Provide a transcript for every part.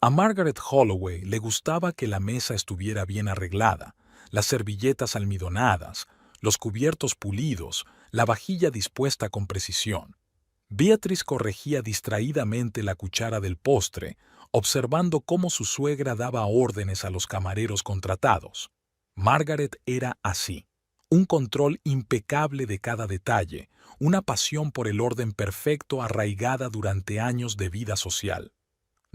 A Margaret Holloway le gustaba que la mesa estuviera bien arreglada, las servilletas almidonadas, los cubiertos pulidos, la vajilla dispuesta con precisión. Beatriz corregía distraídamente la cuchara del postre, observando cómo su suegra daba órdenes a los camareros contratados. Margaret era así. Un control impecable de cada detalle, una pasión por el orden perfecto arraigada durante años de vida social.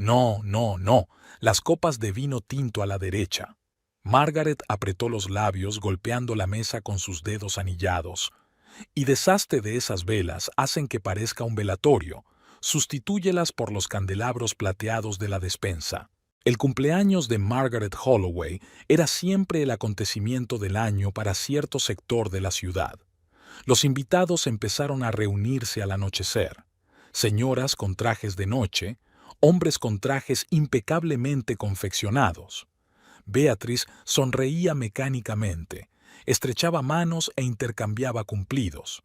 No, no, no, las copas de vino tinto a la derecha. Margaret apretó los labios golpeando la mesa con sus dedos anillados. Y deshazte de esas velas hacen que parezca un velatorio. Sustitúyelas por los candelabros plateados de la despensa. El cumpleaños de Margaret Holloway era siempre el acontecimiento del año para cierto sector de la ciudad. Los invitados empezaron a reunirse al anochecer. Señoras con trajes de noche, hombres con trajes impecablemente confeccionados. Beatriz sonreía mecánicamente, estrechaba manos e intercambiaba cumplidos.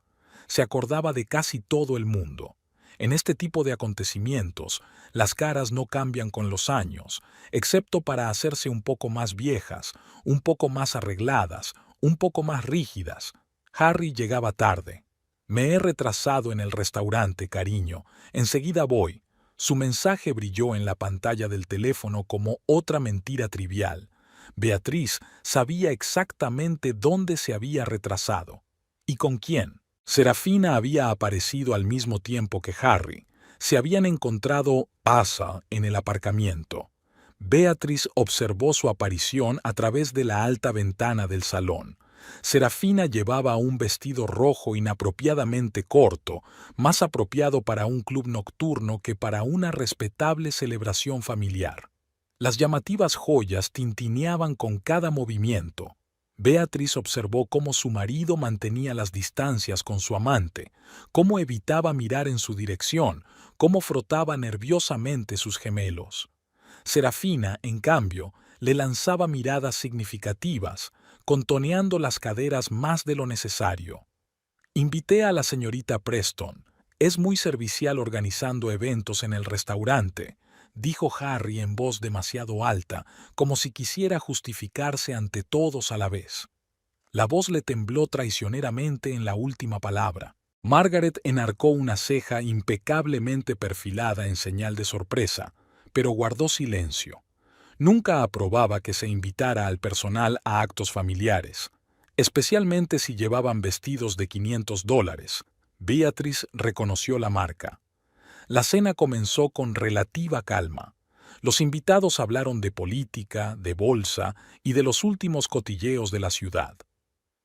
Se acordaba de casi todo el mundo. En este tipo de acontecimientos, las caras no cambian con los años, excepto para hacerse un poco más viejas, un poco más arregladas, un poco más rígidas. Harry llegaba tarde. Me he retrasado en el restaurante, cariño. Enseguida voy. Su mensaje brilló en la pantalla del teléfono como otra mentira trivial. Beatriz sabía exactamente dónde se había retrasado. ¿Y con quién? Serafina había aparecido al mismo tiempo que Harry. Se habían encontrado en el aparcamiento. Beatriz observó su aparición a través de la alta ventana del salón. Serafina llevaba un vestido rojo inapropiadamente corto, más apropiado para un club nocturno que para una respetable celebración familiar. Las llamativas joyas tintineaban con cada movimiento. Beatriz observó cómo su marido mantenía las distancias con su amante, cómo evitaba mirar en su dirección, cómo frotaba nerviosamente sus gemelos. Serafina, en cambio, le lanzaba miradas significativas, contoneando las caderas más de lo necesario. Invité a la señorita Preston. Es muy servicial organizando eventos en el restaurante, dijo Harry en voz demasiado alta, como si quisiera justificarse ante todos a la vez. La voz le tembló traicioneramente en la última palabra. Margaret enarcó una ceja impecablemente perfilada en señal de sorpresa, pero guardó silencio. Nunca aprobaba que se invitara al personal a actos familiares, especialmente si llevaban vestidos de $500. Beatriz reconoció la marca. La cena comenzó con relativa calma. Los invitados hablaron de política, de bolsa y de los últimos cotilleos de la ciudad.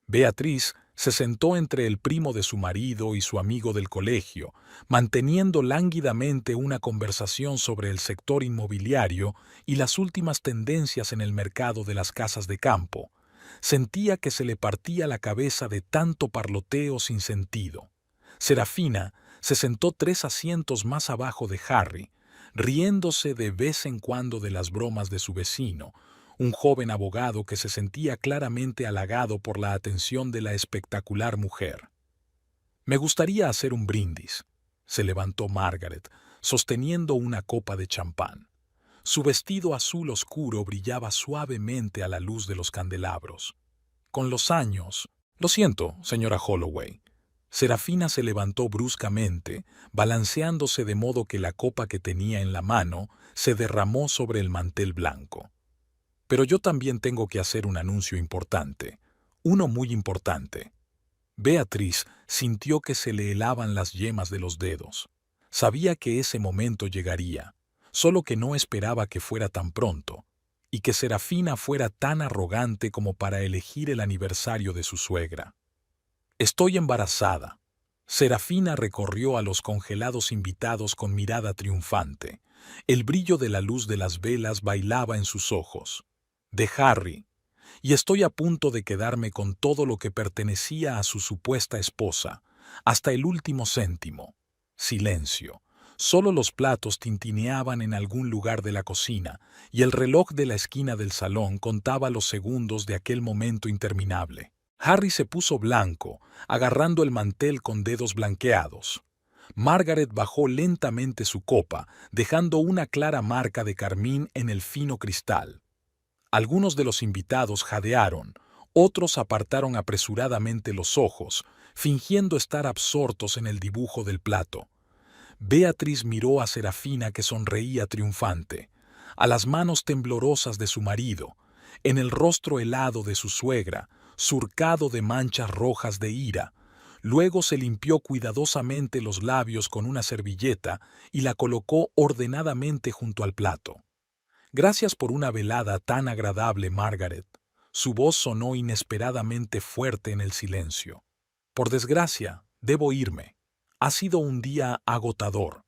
Beatriz se sentó entre el primo de su marido y su amigo del colegio, manteniendo lánguidamente una conversación sobre el sector inmobiliario y las últimas tendencias en el mercado de las casas de campo. Sentía que se le partía la cabeza de tanto parloteo sin sentido. Serafina se sentó 3 asientos más abajo de Harry, riéndose de vez en cuando de las bromas de su vecino, un joven abogado que se sentía claramente halagado por la atención de la espectacular mujer. «Me gustaría hacer un brindis», se levantó Margaret, sosteniendo una copa de champán. Su vestido azul oscuro brillaba suavemente a la luz de los candelabros. Con los años... «Lo siento, señora Holloway». Serafina se levantó bruscamente, balanceándose de modo que la copa que tenía en la mano se derramó sobre el mantel blanco. «Pero yo también tengo que hacer un anuncio importante, uno muy importante». Beatriz sintió que se le helaban las yemas de los dedos. Sabía que ese momento llegaría, solo que no esperaba que fuera tan pronto, y que Serafina fuera tan arrogante como para elegir el aniversario de su suegra. «Estoy embarazada». Serafina recorrió a los congelados invitados con mirada triunfante. El brillo de la luz de las velas bailaba en sus ojos. «De Harry. Y estoy a punto de quedarme con todo lo que pertenecía a su supuesta esposa, hasta el último céntimo». Silencio. Solo los platos tintineaban en algún lugar de la cocina, y el reloj de la esquina del salón contaba los segundos de aquel momento interminable. Harry se puso blanco, agarrando el mantel con dedos blanqueados. Margaret bajó lentamente su copa, dejando una clara marca de carmín en el fino cristal. Algunos de los invitados jadearon, otros apartaron apresuradamente los ojos, fingiendo estar absortos en el dibujo del plato. Beatriz miró a Serafina, que sonreía triunfante, a las manos temblorosas de su marido, en el rostro helado de su suegra, surcado de manchas rojas de ira. Luego se limpió cuidadosamente los labios con una servilleta y la colocó ordenadamente junto al plato. Gracias por una velada tan agradable, Margaret. Su voz sonó inesperadamente fuerte en el silencio. Por desgracia, debo irme. Ha sido un día agotador.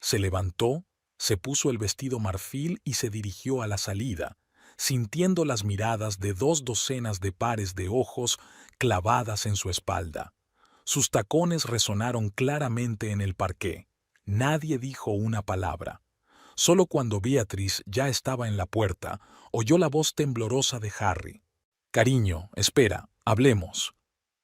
Se levantó, se puso el vestido marfil y se dirigió a la salida, sintiendo las miradas de 2 docenas de pares de ojos clavadas en su espalda. Sus tacones resonaron claramente en el parqué. Nadie dijo una palabra. Solo cuando Beatriz ya estaba en la puerta, oyó la voz temblorosa de Harry. «Cariño, espera, hablemos».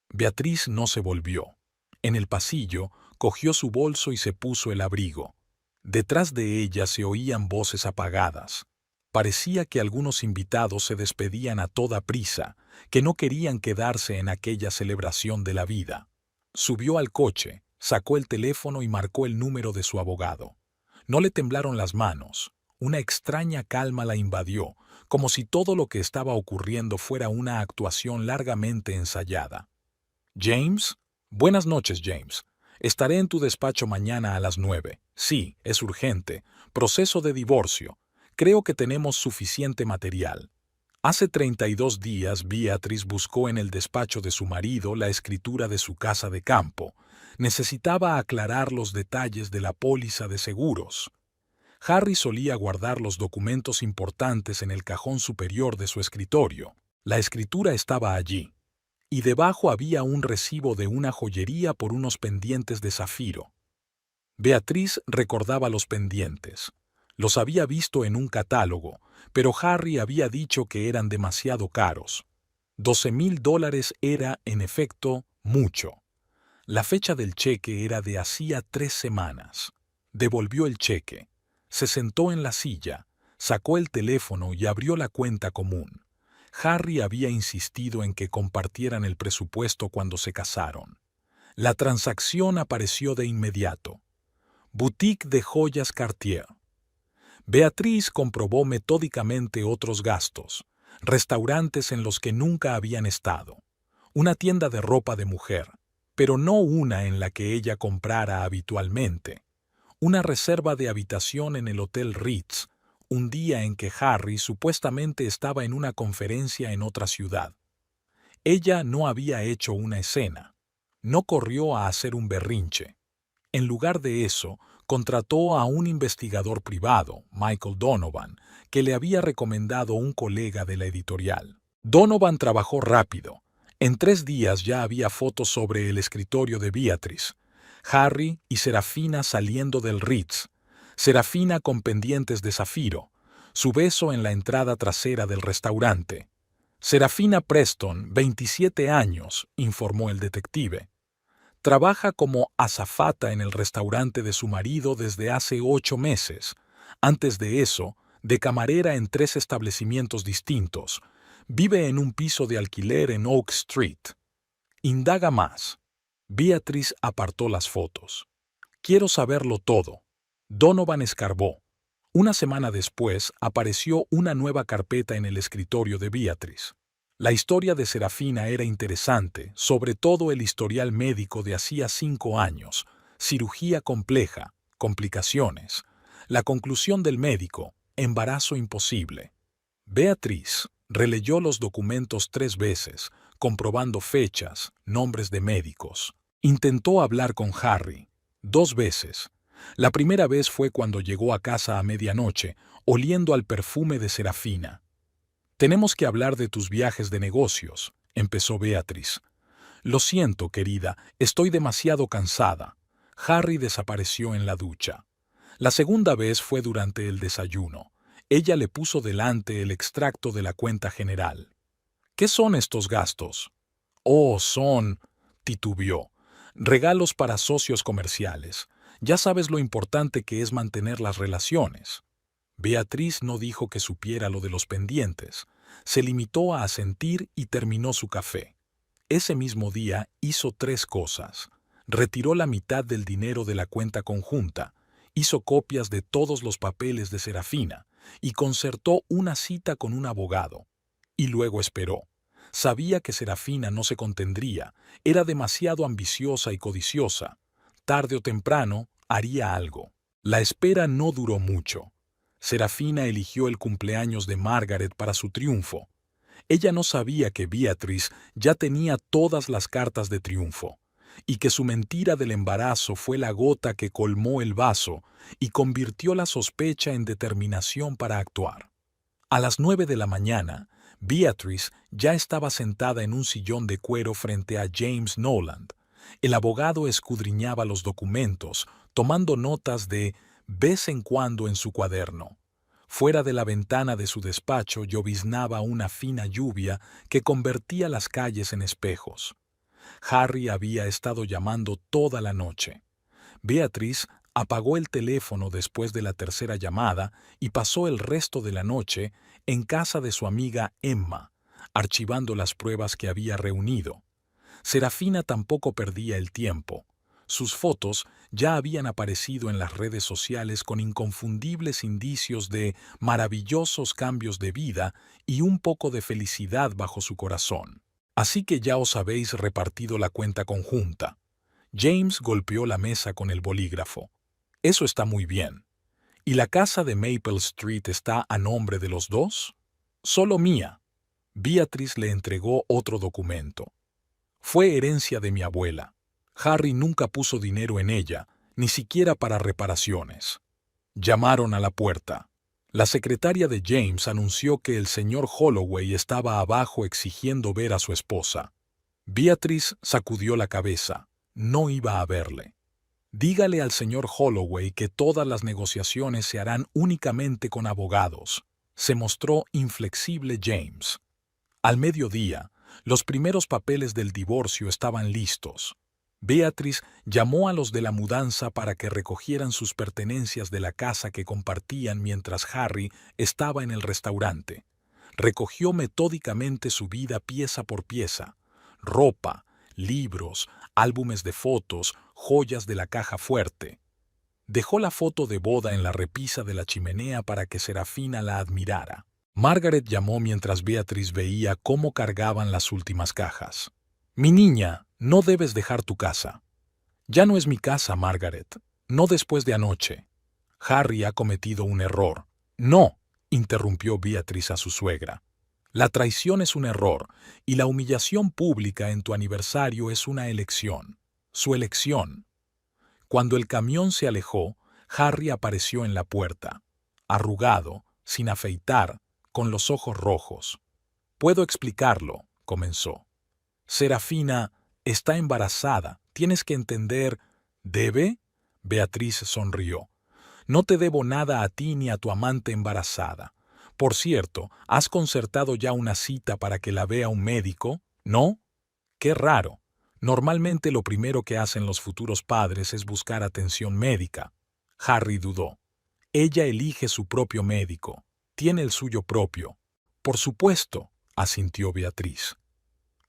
Beatriz no se volvió. En el pasillo, cogió su bolso y se puso el abrigo. Detrás de ella se oían voces apagadas. Parecía que algunos invitados se despedían a toda prisa, que no querían quedarse en aquella celebración de la vida. Subió al coche, sacó el teléfono y marcó el número de su abogado. No le temblaron las manos. Una extraña calma la invadió, como si todo lo que estaba ocurriendo fuera una actuación largamente ensayada. «James? Buenas noches, James. Estaré en tu despacho mañana a las 9. Sí, es urgente. Proceso de divorcio. Creo que tenemos suficiente material». Hace 32 días Beatriz buscó en el despacho de su marido la escritura de su casa de campo. Necesitaba aclarar los detalles de la póliza de seguros. Harry solía guardar los documentos importantes en el cajón superior de su escritorio. La escritura estaba allí, y debajo había un recibo de una joyería por unos pendientes de zafiro. Beatriz recordaba los pendientes. Los había visto en un catálogo, pero Harry había dicho que eran demasiado caros. $12,000 era, en efecto, mucho. La fecha del cheque era de hacía 3 semanas. Devolvió el cheque. Se sentó en la silla, sacó el teléfono y abrió la cuenta común. Harry había insistido en que compartieran el presupuesto cuando se casaron. La transacción apareció de inmediato. Boutique de joyas Cartier. Beatriz comprobó metódicamente otros gastos, restaurantes en los que nunca habían estado, una tienda de ropa de mujer, pero no una en la que ella comprara habitualmente, una reserva de habitación en el Hotel Ritz, un día en que Harry supuestamente estaba en una conferencia en otra ciudad. Ella no había hecho una escena, no corrió a hacer un berrinche. En lugar de eso, contrató a un investigador privado, Michael Donovan, que le había recomendado un colega de la editorial. Donovan trabajó rápido. En 3 días ya había fotos sobre el escritorio de Beatriz, Harry y Serafina saliendo del Ritz, Serafina con pendientes de zafiro, su beso en la entrada trasera del restaurante. Serafina Preston, 27 años, informó el detective. Trabaja como azafata en el restaurante de su marido desde hace 8 meses. Antes de eso, de camarera en 3 establecimientos distintos. Vive en un piso de alquiler en Oak Street. Indaga más. Beatriz apartó las fotos. Quiero saberlo todo. Donovan escarbó. Una semana después apareció una nueva carpeta en el escritorio de Beatriz. La historia de Serafina era interesante, sobre todo el historial médico de hacía 5 años, cirugía compleja, complicaciones. La conclusión del médico, embarazo imposible. Beatriz releyó los documentos 3 veces, comprobando fechas, nombres de médicos. Intentó hablar con Harry 2 veces. La primera vez fue cuando llegó a casa a medianoche, oliendo al perfume de Serafina. «Tenemos que hablar de tus viajes de negocios», empezó Beatriz. «Lo siento, querida, estoy demasiado cansada». Harry desapareció en la ducha. La segunda vez fue durante el desayuno. Ella le puso delante el extracto de la cuenta general. «¿Qué son estos gastos?» «Oh, son», titubeó, «regalos para socios comerciales. Ya sabes lo importante que es mantener las relaciones. Beatriz no dijo que supiera lo de los pendientes. Se limitó a asentir y terminó su café. Ese mismo día hizo 3 cosas. Retiró la mitad del dinero de la cuenta conjunta, hizo copias de todos los papeles de Serafina y concertó una cita con un abogado. Y luego esperó. Sabía que Serafina no se contendría, era demasiado ambiciosa y codiciosa. Tarde o temprano haría algo. La espera no duró mucho. Serafina eligió el cumpleaños de Margaret para su triunfo. Ella no sabía que Beatriz ya tenía todas las cartas de triunfo, y que su mentira del embarazo fue la gota que colmó el vaso y convirtió la sospecha en determinación para actuar. A las 9 de la mañana, Beatriz ya estaba sentada en un sillón de cuero frente a James Noland. El abogado escudriñaba los documentos, tomando notas de vez en cuando en su cuaderno. Fuera de la ventana de su despacho lloviznaba una fina lluvia que convertía las calles en espejos. Harry había estado llamando toda la noche. Beatriz apagó el teléfono después de la tercera llamada y pasó el resto de la noche en casa de su amiga Emma, archivando las pruebas que había reunido. Serafina tampoco perdía el tiempo. Sus fotos ya habían aparecido en las redes sociales con inconfundibles indicios de maravillosos cambios de vida y un poco de felicidad bajo su corazón. Así que ya os habéis repartido la cuenta conjunta. James golpeó la mesa con el bolígrafo. Eso está muy bien. ¿Y la casa de Maple Street está a nombre de los dos? Solo mía. Beatriz le entregó otro documento. Fue herencia de mi abuela. Harry nunca puso dinero en ella, ni siquiera para reparaciones. Llamaron a la puerta. La secretaria de James anunció que el señor Holloway estaba abajo exigiendo ver a su esposa. Beatriz sacudió la cabeza. No iba a verle. Dígale al señor Holloway que todas las negociaciones se harán únicamente con abogados. Se mostró inflexible James. Al mediodía, los primeros papeles del divorcio estaban listos. Beatriz llamó a los de la mudanza para que recogieran sus pertenencias de la casa que compartían mientras Harry estaba en el restaurante. Recogió metódicamente su vida pieza por pieza: ropa, libros, álbumes de fotos, joyas de la caja fuerte. Dejó la foto de boda en la repisa de la chimenea para que Serafina la admirara. Margaret llamó mientras Beatriz veía cómo cargaban las últimas cajas. «Mi niña, no debes dejar tu casa». «Ya no es mi casa, Margaret. No después de anoche. Harry ha cometido un error». «No», interrumpió Beatriz a su suegra. «La traición es un error, y la humillación pública en tu aniversario es una elección. Su elección». Cuando el camión se alejó, Harry apareció en la puerta, arrugado, sin afeitar, con los ojos rojos. «Puedo explicarlo», comenzó. «Serafina está embarazada. Tienes que entender». «¿Debe?» Beatriz sonrió. «No te debo nada a ti ni a tu amante embarazada. Por cierto, ¿has concertado ya una cita para que la vea un médico? ¿No? Qué raro. Normalmente lo primero que hacen los futuros padres es buscar atención médica». Harry dudó. «Ella elige su propio médico. Tiene el suyo propio». «Por supuesto», asintió Beatriz.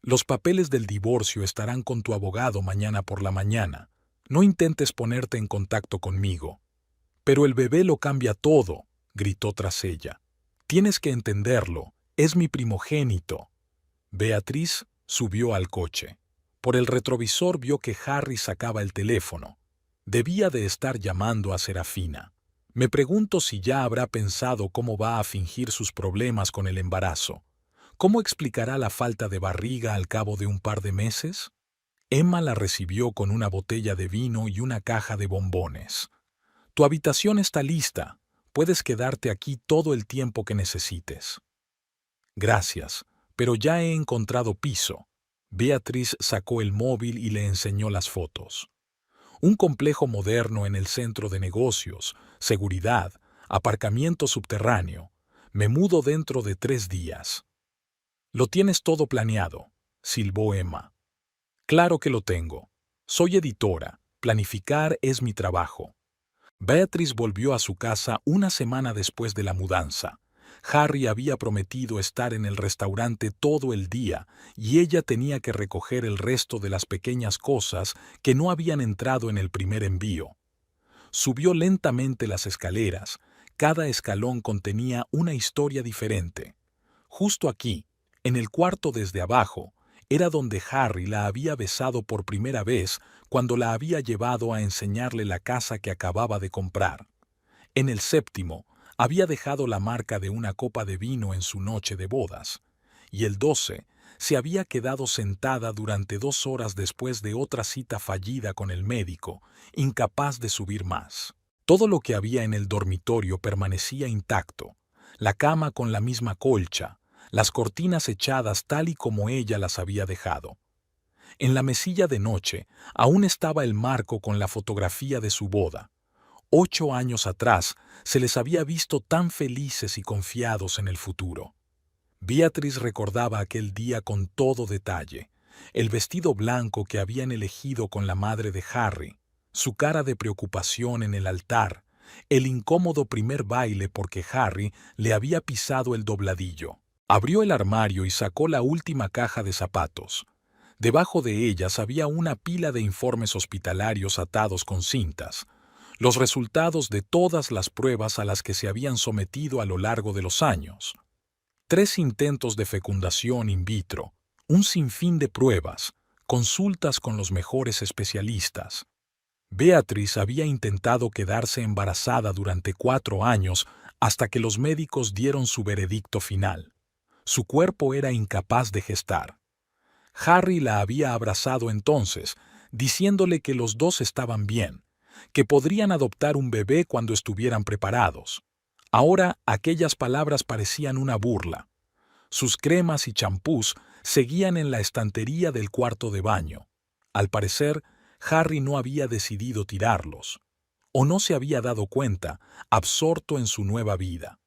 «Los papeles del divorcio estarán con tu abogado mañana por la mañana. No intentes ponerte en contacto conmigo». «Pero el bebé lo cambia todo», gritó tras ella. «Tienes que entenderlo. Es mi primogénito». Beatriz subió al coche. Por el retrovisor vio que Harry sacaba el teléfono. Debía de estar llamando a Serafina. «Me pregunto si ya habrá pensado cómo va a fingir sus problemas con el embarazo. ¿Cómo explicará la falta de barriga al cabo de un par de meses?» Emma la recibió con una botella de vino y una caja de bombones. «Tu habitación está lista. Puedes quedarte aquí todo el tiempo que necesites». «Gracias, pero ya he encontrado piso». Beatriz sacó el móvil y le enseñó las fotos. Un complejo moderno en el centro de negocios, seguridad, aparcamiento subterráneo. Me mudo dentro de 3 días. «Lo tienes todo planeado», silbó Emma. «Claro que lo tengo. Soy editora. Planificar es mi trabajo. Beatrice volvió a su casa una semana después de la mudanza. Harry había prometido estar en el restaurante todo el día y ella tenía que recoger el resto de las pequeñas cosas que no habían entrado en el primer envío. Subió lentamente las escaleras. Cada escalón contenía una historia diferente. Justo aquí, en el cuarto desde abajo, era donde Harry la había besado por primera vez cuando la había llevado a enseñarle la casa que acababa de comprar. En el séptimo, había dejado la marca de una copa de vino en su noche de bodas. Y el 12, se había quedado sentada durante 2 horas después de otra cita fallida con el médico, incapaz de subir más. Todo lo que había en el dormitorio permanecía intacto. La cama con la misma colcha, las cortinas echadas tal y como ella las había dejado. En la mesilla de noche aún estaba el marco con la fotografía de su boda. 8 años atrás se les había visto tan felices y confiados en el futuro. Beatrice recordaba aquel día con todo detalle, el vestido blanco que habían elegido con la madre de Harry, su cara de preocupación en el altar, el incómodo primer baile porque Harry le había pisado el dobladillo. Abrió el armario y sacó la última caja de zapatos. Debajo de ellas había una pila de informes hospitalarios atados con cintas, los resultados de todas las pruebas a las que se habían sometido a lo largo de los años. 3 intentos de fecundación in vitro, un sinfín de pruebas, consultas con los mejores especialistas. Beatrice había intentado quedarse embarazada durante 4 años hasta que los médicos dieron su veredicto final. Su cuerpo era incapaz de gestar. Harry la había abrazado entonces, diciéndole que los dos estaban bien, que podrían adoptar un bebé cuando estuvieran preparados. Ahora aquellas palabras parecían una burla. Sus cremas y champús seguían en la estantería del cuarto de baño. Al parecer, Harry no había decidido tirarlos, o no se había dado cuenta, absorto en su nueva vida.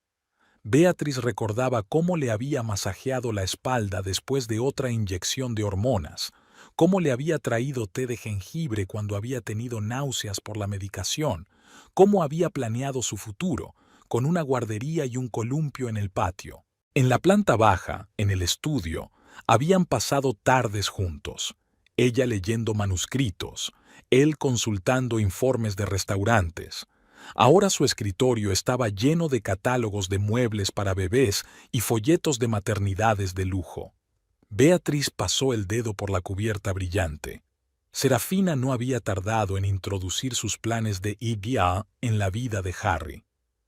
Beatrice recordaba cómo le había masajeado la espalda después de otra inyección de hormonas, cómo le había traído té de jengibre cuando había tenido náuseas por la medicación, cómo había planeado su futuro, con una guardería y un columpio en el patio. En la planta baja, en el estudio, habían pasado tardes juntos, ella leyendo manuscritos, él consultando informes de restaurantes. Ahora su escritorio estaba lleno de catálogos de muebles para bebés y folletos de maternidades de lujo. Beatrice pasó el dedo por la cubierta brillante. Serafina no había tardado en introducir sus planes de IDA en la vida de Harry.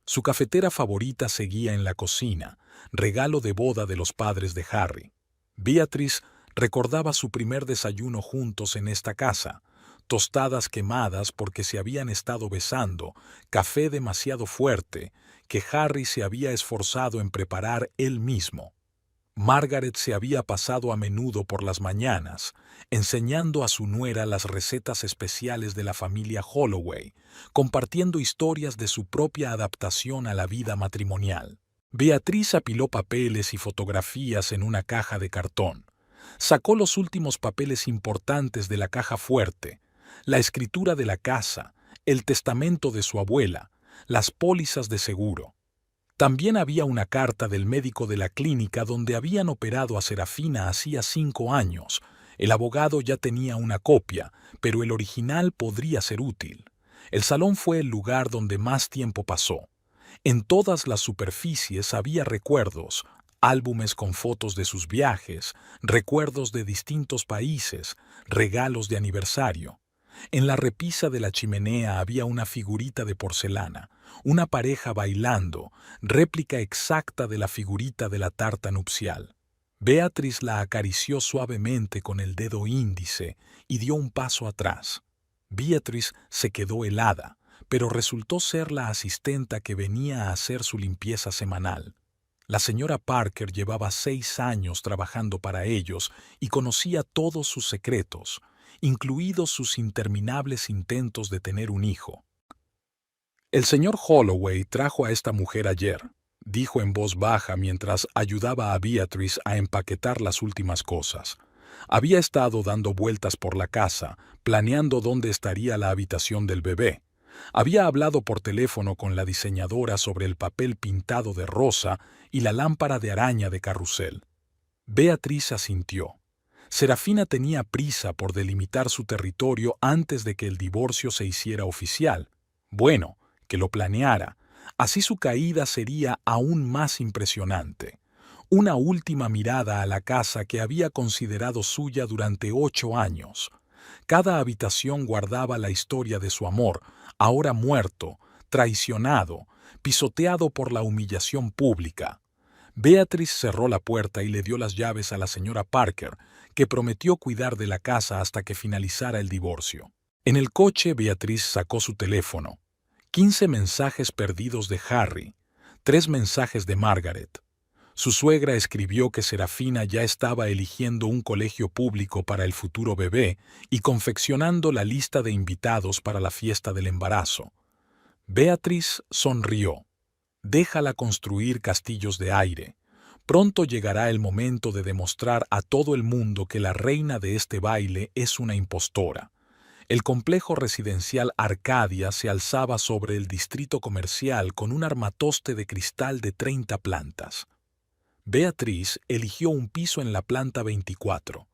Su cafetera favorita seguía en la cocina, regalo de boda de los padres de Harry. Beatrice recordaba su primer desayuno juntos en esta casa, tostadas quemadas porque se habían estado besando, café demasiado fuerte, que Harry se había esforzado en preparar él mismo. Margaret se había pasado a menudo por las mañanas, enseñando a su nuera las recetas especiales de la familia Holloway, compartiendo historias de su propia adaptación a la vida matrimonial. Beatrice apiló papeles y fotografías en una caja de cartón. Sacó los últimos papeles importantes de la caja fuerte, la escritura de la casa, el testamento de su abuela, las pólizas de seguro. También había una carta del médico de la clínica donde habían operado a Serafina hacía 5 años. El abogado ya tenía una copia, pero el original podría ser útil. El salón fue el lugar donde más tiempo pasó. En todas las superficies había recuerdos, álbumes con fotos de sus viajes, recuerdos de distintos países, regalos de aniversario. En la repisa de la chimenea había una figurita de porcelana, una pareja bailando, réplica exacta de la figurita de la tarta nupcial. Beatrice la acarició suavemente con el dedo índice y dio un paso atrás. Beatrice se quedó helada, pero resultó ser la asistenta que venía a hacer su limpieza semanal. La señora Parker llevaba 6 años trabajando para ellos y conocía todos sus secretos, incluidos sus interminables intentos de tener un hijo. «El señor Holloway trajo a esta mujer ayer», dijo en voz baja mientras ayudaba a Beatrice a empaquetar las últimas cosas. Había estado dando vueltas por la casa, planeando dónde estaría la habitación del bebé. Había hablado por teléfono con la diseñadora sobre el papel pintado de rosa y la lámpara de araña de carrusel. Beatriz asintió. Serafina tenía prisa por delimitar su territorio antes de que el divorcio se hiciera oficial. Bueno, que lo planeara. Así su caída sería aún más impresionante. Una última mirada a la casa que había considerado suya durante 8 años. Cada habitación guardaba la historia de su amor, ahora muerto, traicionado, pisoteado por la humillación pública. Beatriz cerró la puerta y le dio las llaves a la señora Parker, que prometió cuidar de la casa hasta que finalizara el divorcio. En el coche, Beatriz sacó su teléfono. 15 mensajes perdidos de Harry, 3 mensajes de Margaret. Su suegra escribió que Serafina ya estaba eligiendo un colegio público para el futuro bebé y confeccionando la lista de invitados para la fiesta del embarazo. Beatriz sonrió. Déjala construir castillos de aire. Pronto llegará el momento de demostrar a todo el mundo que la reina de este baile es una impostora. El complejo residencial Arcadia se alzaba sobre el distrito comercial con un armatoste de cristal de 30 plantas. Beatriz eligió un piso en la planta 24.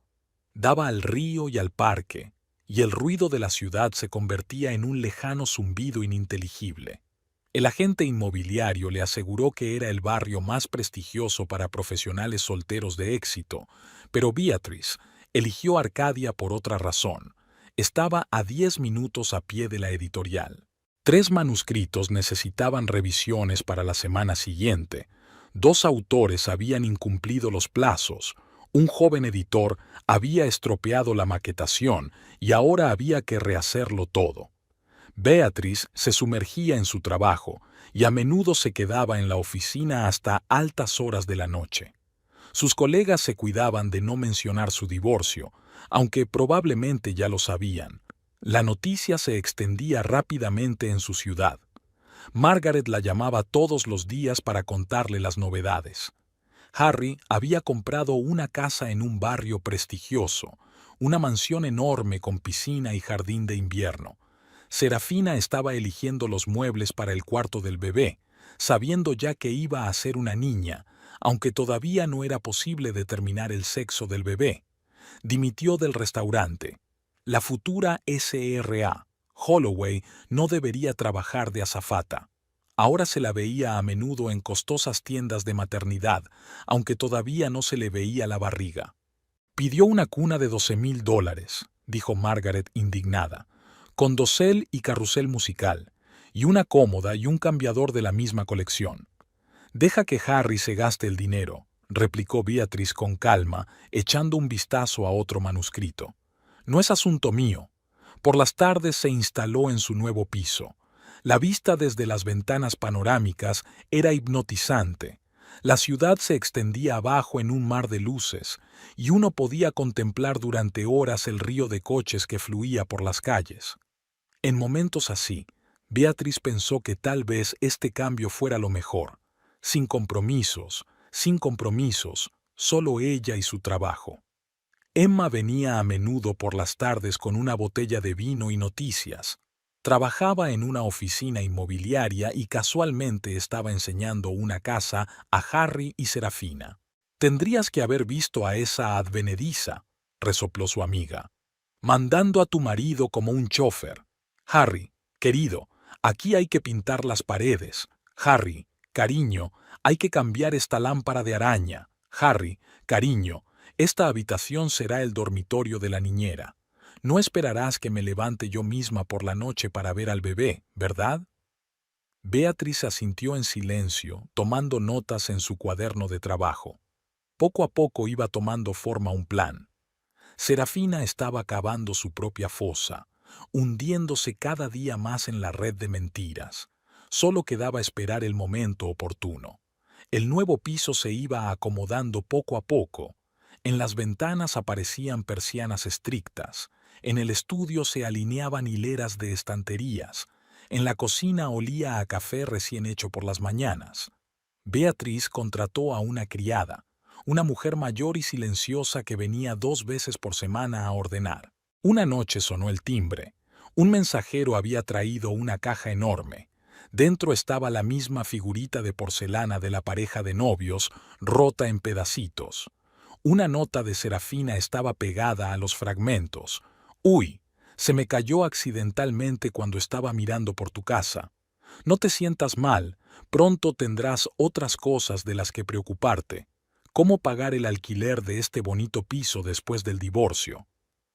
Daba al río y al parque, y el ruido de la ciudad se convertía en un lejano zumbido ininteligible. El agente inmobiliario le aseguró que era el barrio más prestigioso para profesionales solteros de éxito, pero Beatriz eligió Arcadia por otra razón. Estaba a 10 minutos a pie de la editorial. 3 manuscritos necesitaban revisiones para la semana siguiente. 2 autores habían incumplido los plazos. Un joven editor había estropeado la maquetación y ahora había que rehacerlo todo. Beatriz se sumergía en su trabajo y a menudo se quedaba en la oficina hasta altas horas de la noche. Sus colegas se cuidaban de no mencionar su divorcio, aunque probablemente ya lo sabían. La noticia se extendía rápidamente en su ciudad. Margaret la llamaba todos los días para contarle las novedades. Harry había comprado una casa en un barrio prestigioso, una mansión enorme con piscina y jardín de invierno. Serafina estaba eligiendo los muebles para el cuarto del bebé, sabiendo ya que iba a ser una niña, aunque todavía no era posible determinar el sexo del bebé. Dimitió del restaurante. La futura SRA, Holloway, no debería trabajar de azafata. Ahora se la veía a menudo en costosas tiendas de maternidad, aunque todavía no se le veía la barriga. Pidió una cuna de $12,000, dijo Margaret indignada, con dosel y carrusel musical, y una cómoda y un cambiador de la misma colección. Deja que Harry se gaste el dinero, replicó Beatriz con calma, echando un vistazo a otro manuscrito. No es asunto mío. Por las tardes se instaló en su nuevo piso. La vista desde las ventanas panorámicas era hipnotizante. La ciudad se extendía abajo en un mar de luces, y uno podía contemplar durante horas el río de coches que fluía por las calles. En momentos así, Beatriz pensó que tal vez este cambio fuera lo mejor. Sin compromisos, solo ella y su trabajo. Emma venía a menudo por las tardes con una botella de vino y noticias. Trabajaba en una oficina inmobiliaria y casualmente estaba enseñando una casa a Harry y Serafina. «Tendrías que haber visto a esa advenediza», resopló su amiga. «Mandando a tu marido como un chófer. Harry, querido, aquí hay que pintar las paredes. Harry, cariño, hay que cambiar esta lámpara de araña. Harry, cariño, esta habitación será el dormitorio de la niñera. No esperarás que me levante yo misma por la noche para ver al bebé, ¿verdad?» Beatriz asintió en silencio, tomando notas en su cuaderno de trabajo. Poco a poco iba tomando forma un plan. Serafina estaba cavando su propia fosa, hundiéndose cada día más en la red de mentiras. Solo quedaba esperar el momento oportuno. El nuevo piso se iba acomodando poco a poco. En las ventanas aparecían persianas estrictas. En el estudio se alineaban hileras de estanterías. En la cocina olía a café recién hecho por las mañanas. Beatriz contrató a una criada, una mujer mayor y silenciosa que venía 2 veces por semana a ordenar. Una noche sonó el timbre. Un mensajero había traído una caja enorme. Dentro estaba la misma figurita de porcelana de la pareja de novios, rota en pedacitos. Una nota de Serafina estaba pegada a los fragmentos. «Uy, se me cayó accidentalmente cuando estaba mirando por tu casa. No te sientas mal, pronto tendrás otras cosas de las que preocuparte. ¿Cómo pagar el alquiler de este bonito piso después del divorcio?»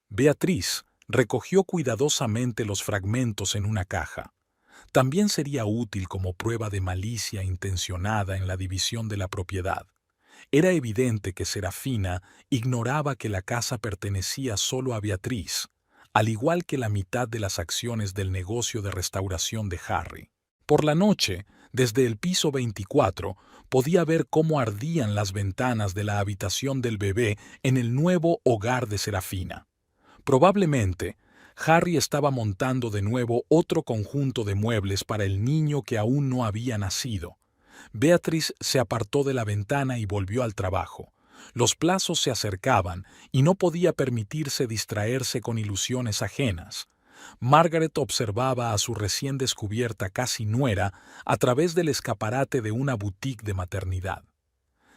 Beatriz recogió cuidadosamente los fragmentos en una caja. También sería útil como prueba de malicia intencionada en la división de la propiedad. Era evidente que Serafina ignoraba que la casa pertenecía solo a Beatriz, al igual que la mitad de las acciones del negocio de restauración de Harry. Por la noche, desde el piso 24, podía ver cómo ardían las ventanas de la habitación del bebé en el nuevo hogar de Serafina. Probablemente, Harry estaba montando de nuevo otro conjunto de muebles para el niño que aún no había nacido. Beatriz se apartó de la ventana y volvió al trabajo. Los plazos se acercaban y no podía permitirse distraerse con ilusiones ajenas. Margaret observaba a su recién descubierta casi nuera a través del escaparate de una boutique de maternidad.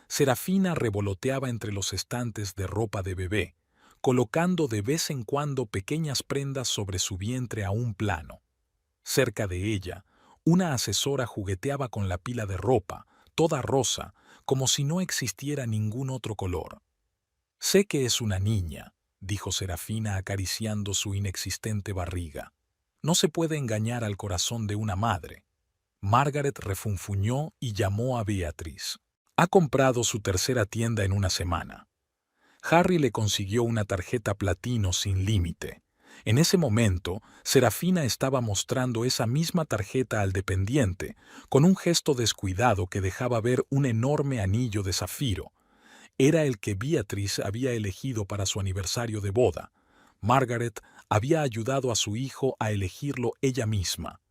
Serafina revoloteaba entre los estantes de ropa de bebé, colocando de vez en cuando pequeñas prendas sobre su vientre a un plano. Cerca de ella, una asesora jugueteaba con la pila de ropa, toda rosa, como si no existiera ningún otro color. «Sé que es una niña», dijo Serafina acariciando su inexistente barriga. «No se puede engañar al corazón de una madre». Margaret refunfuñó y llamó a Beatriz. «Ha comprado su tercera tienda en una semana». Harry le consiguió una tarjeta platino sin límite. En ese momento, Serafina estaba mostrando esa misma tarjeta al dependiente, con un gesto descuidado que dejaba ver un enorme anillo de zafiro. Era el que Beatriz había elegido para su aniversario de boda. Margaret había ayudado a su hijo a elegirlo ella misma.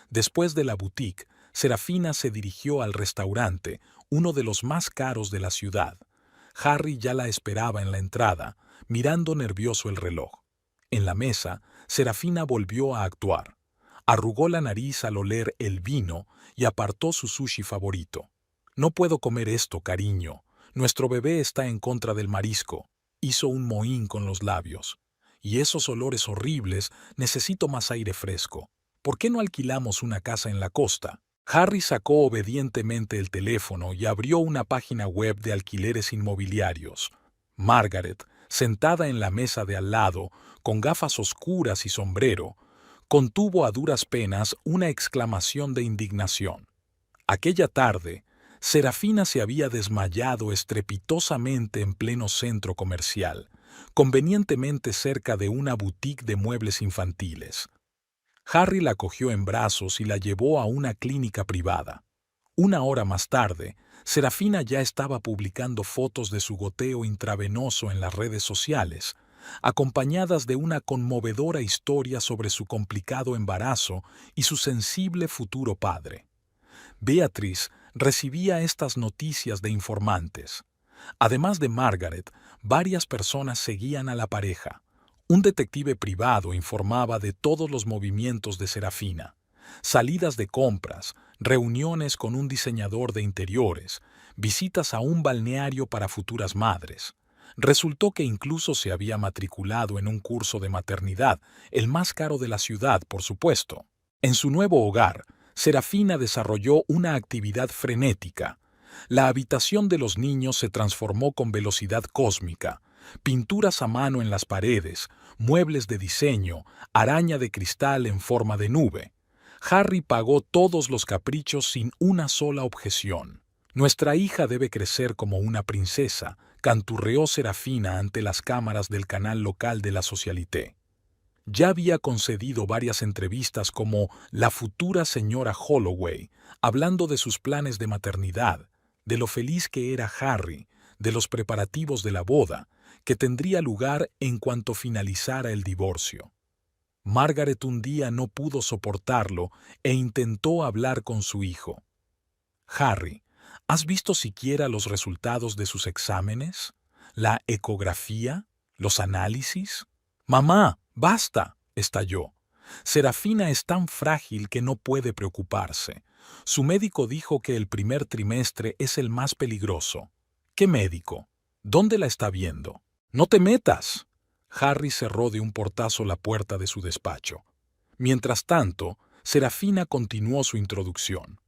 Después de la boutique, Serafina se dirigió al restaurante, uno de los más caros de la ciudad. Harry ya la esperaba en la entrada, mirando nervioso el reloj. En la mesa, Serafina volvió a actuar. Arrugó la nariz al oler el vino y apartó su sushi favorito. «No puedo comer esto, cariño. Nuestro bebé está en contra del marisco». Hizo un mohín con los labios. «Y esos olores horribles, necesito más aire fresco. ¿Por qué no alquilamos una casa en la costa?» Harry sacó obedientemente el teléfono y abrió una página web de alquileres inmobiliarios. Margaret, sentada en la mesa de al lado, con gafas oscuras y sombrero, contuvo a duras penas una exclamación de indignación. Aquella tarde, Serafina se había desmayado estrepitosamente en pleno centro comercial, convenientemente cerca de una boutique de muebles infantiles. Harry la cogió en brazos y la llevó a una clínica privada. Una hora más tarde, Serafina ya estaba publicando fotos de su goteo intravenoso en las redes sociales, acompañadas de una conmovedora historia sobre su complicado embarazo y su sensible futuro padre. Beatriz recibía estas noticias de informantes. Además de Margaret, varias personas seguían a la pareja. Un detective privado informaba de todos los movimientos de Serafina: salidas de compras, reuniones con un diseñador de interiores, visitas a un balneario para futuras madres. Resultó que incluso se había matriculado en un curso de maternidad, el más caro de la ciudad, por supuesto. En su nuevo hogar, Serafina desarrolló una actividad frenética. La habitación de los niños se transformó con velocidad cósmica. Pinturas a mano en las paredes, muebles de diseño, araña de cristal en forma de nube. Harry pagó todos los caprichos sin una sola objeción. «Nuestra hija debe crecer como una princesa», canturreó Serafina ante las cámaras del canal local de la Socialité. Ya había concedido varias entrevistas como la futura señora Holloway, hablando de sus planes de maternidad, de lo feliz que era Harry, de los preparativos de la boda, que tendría lugar en cuanto finalizara el divorcio. Margaret un día no pudo soportarlo e intentó hablar con su hijo. «Harry, ¿Has visto siquiera los resultados de sus exámenes? ¿La ecografía? ¿Los análisis? Mamá, basta, estalló. Serafina es tan frágil que no puede preocuparse. Su médico dijo que el primer trimestre es el más peligroso. ¿Qué médico? ¿Dónde la está viendo? ¡No te metas! Harry cerró de un portazo la puerta de su despacho. Mientras tanto, Serafina continuó su introducción.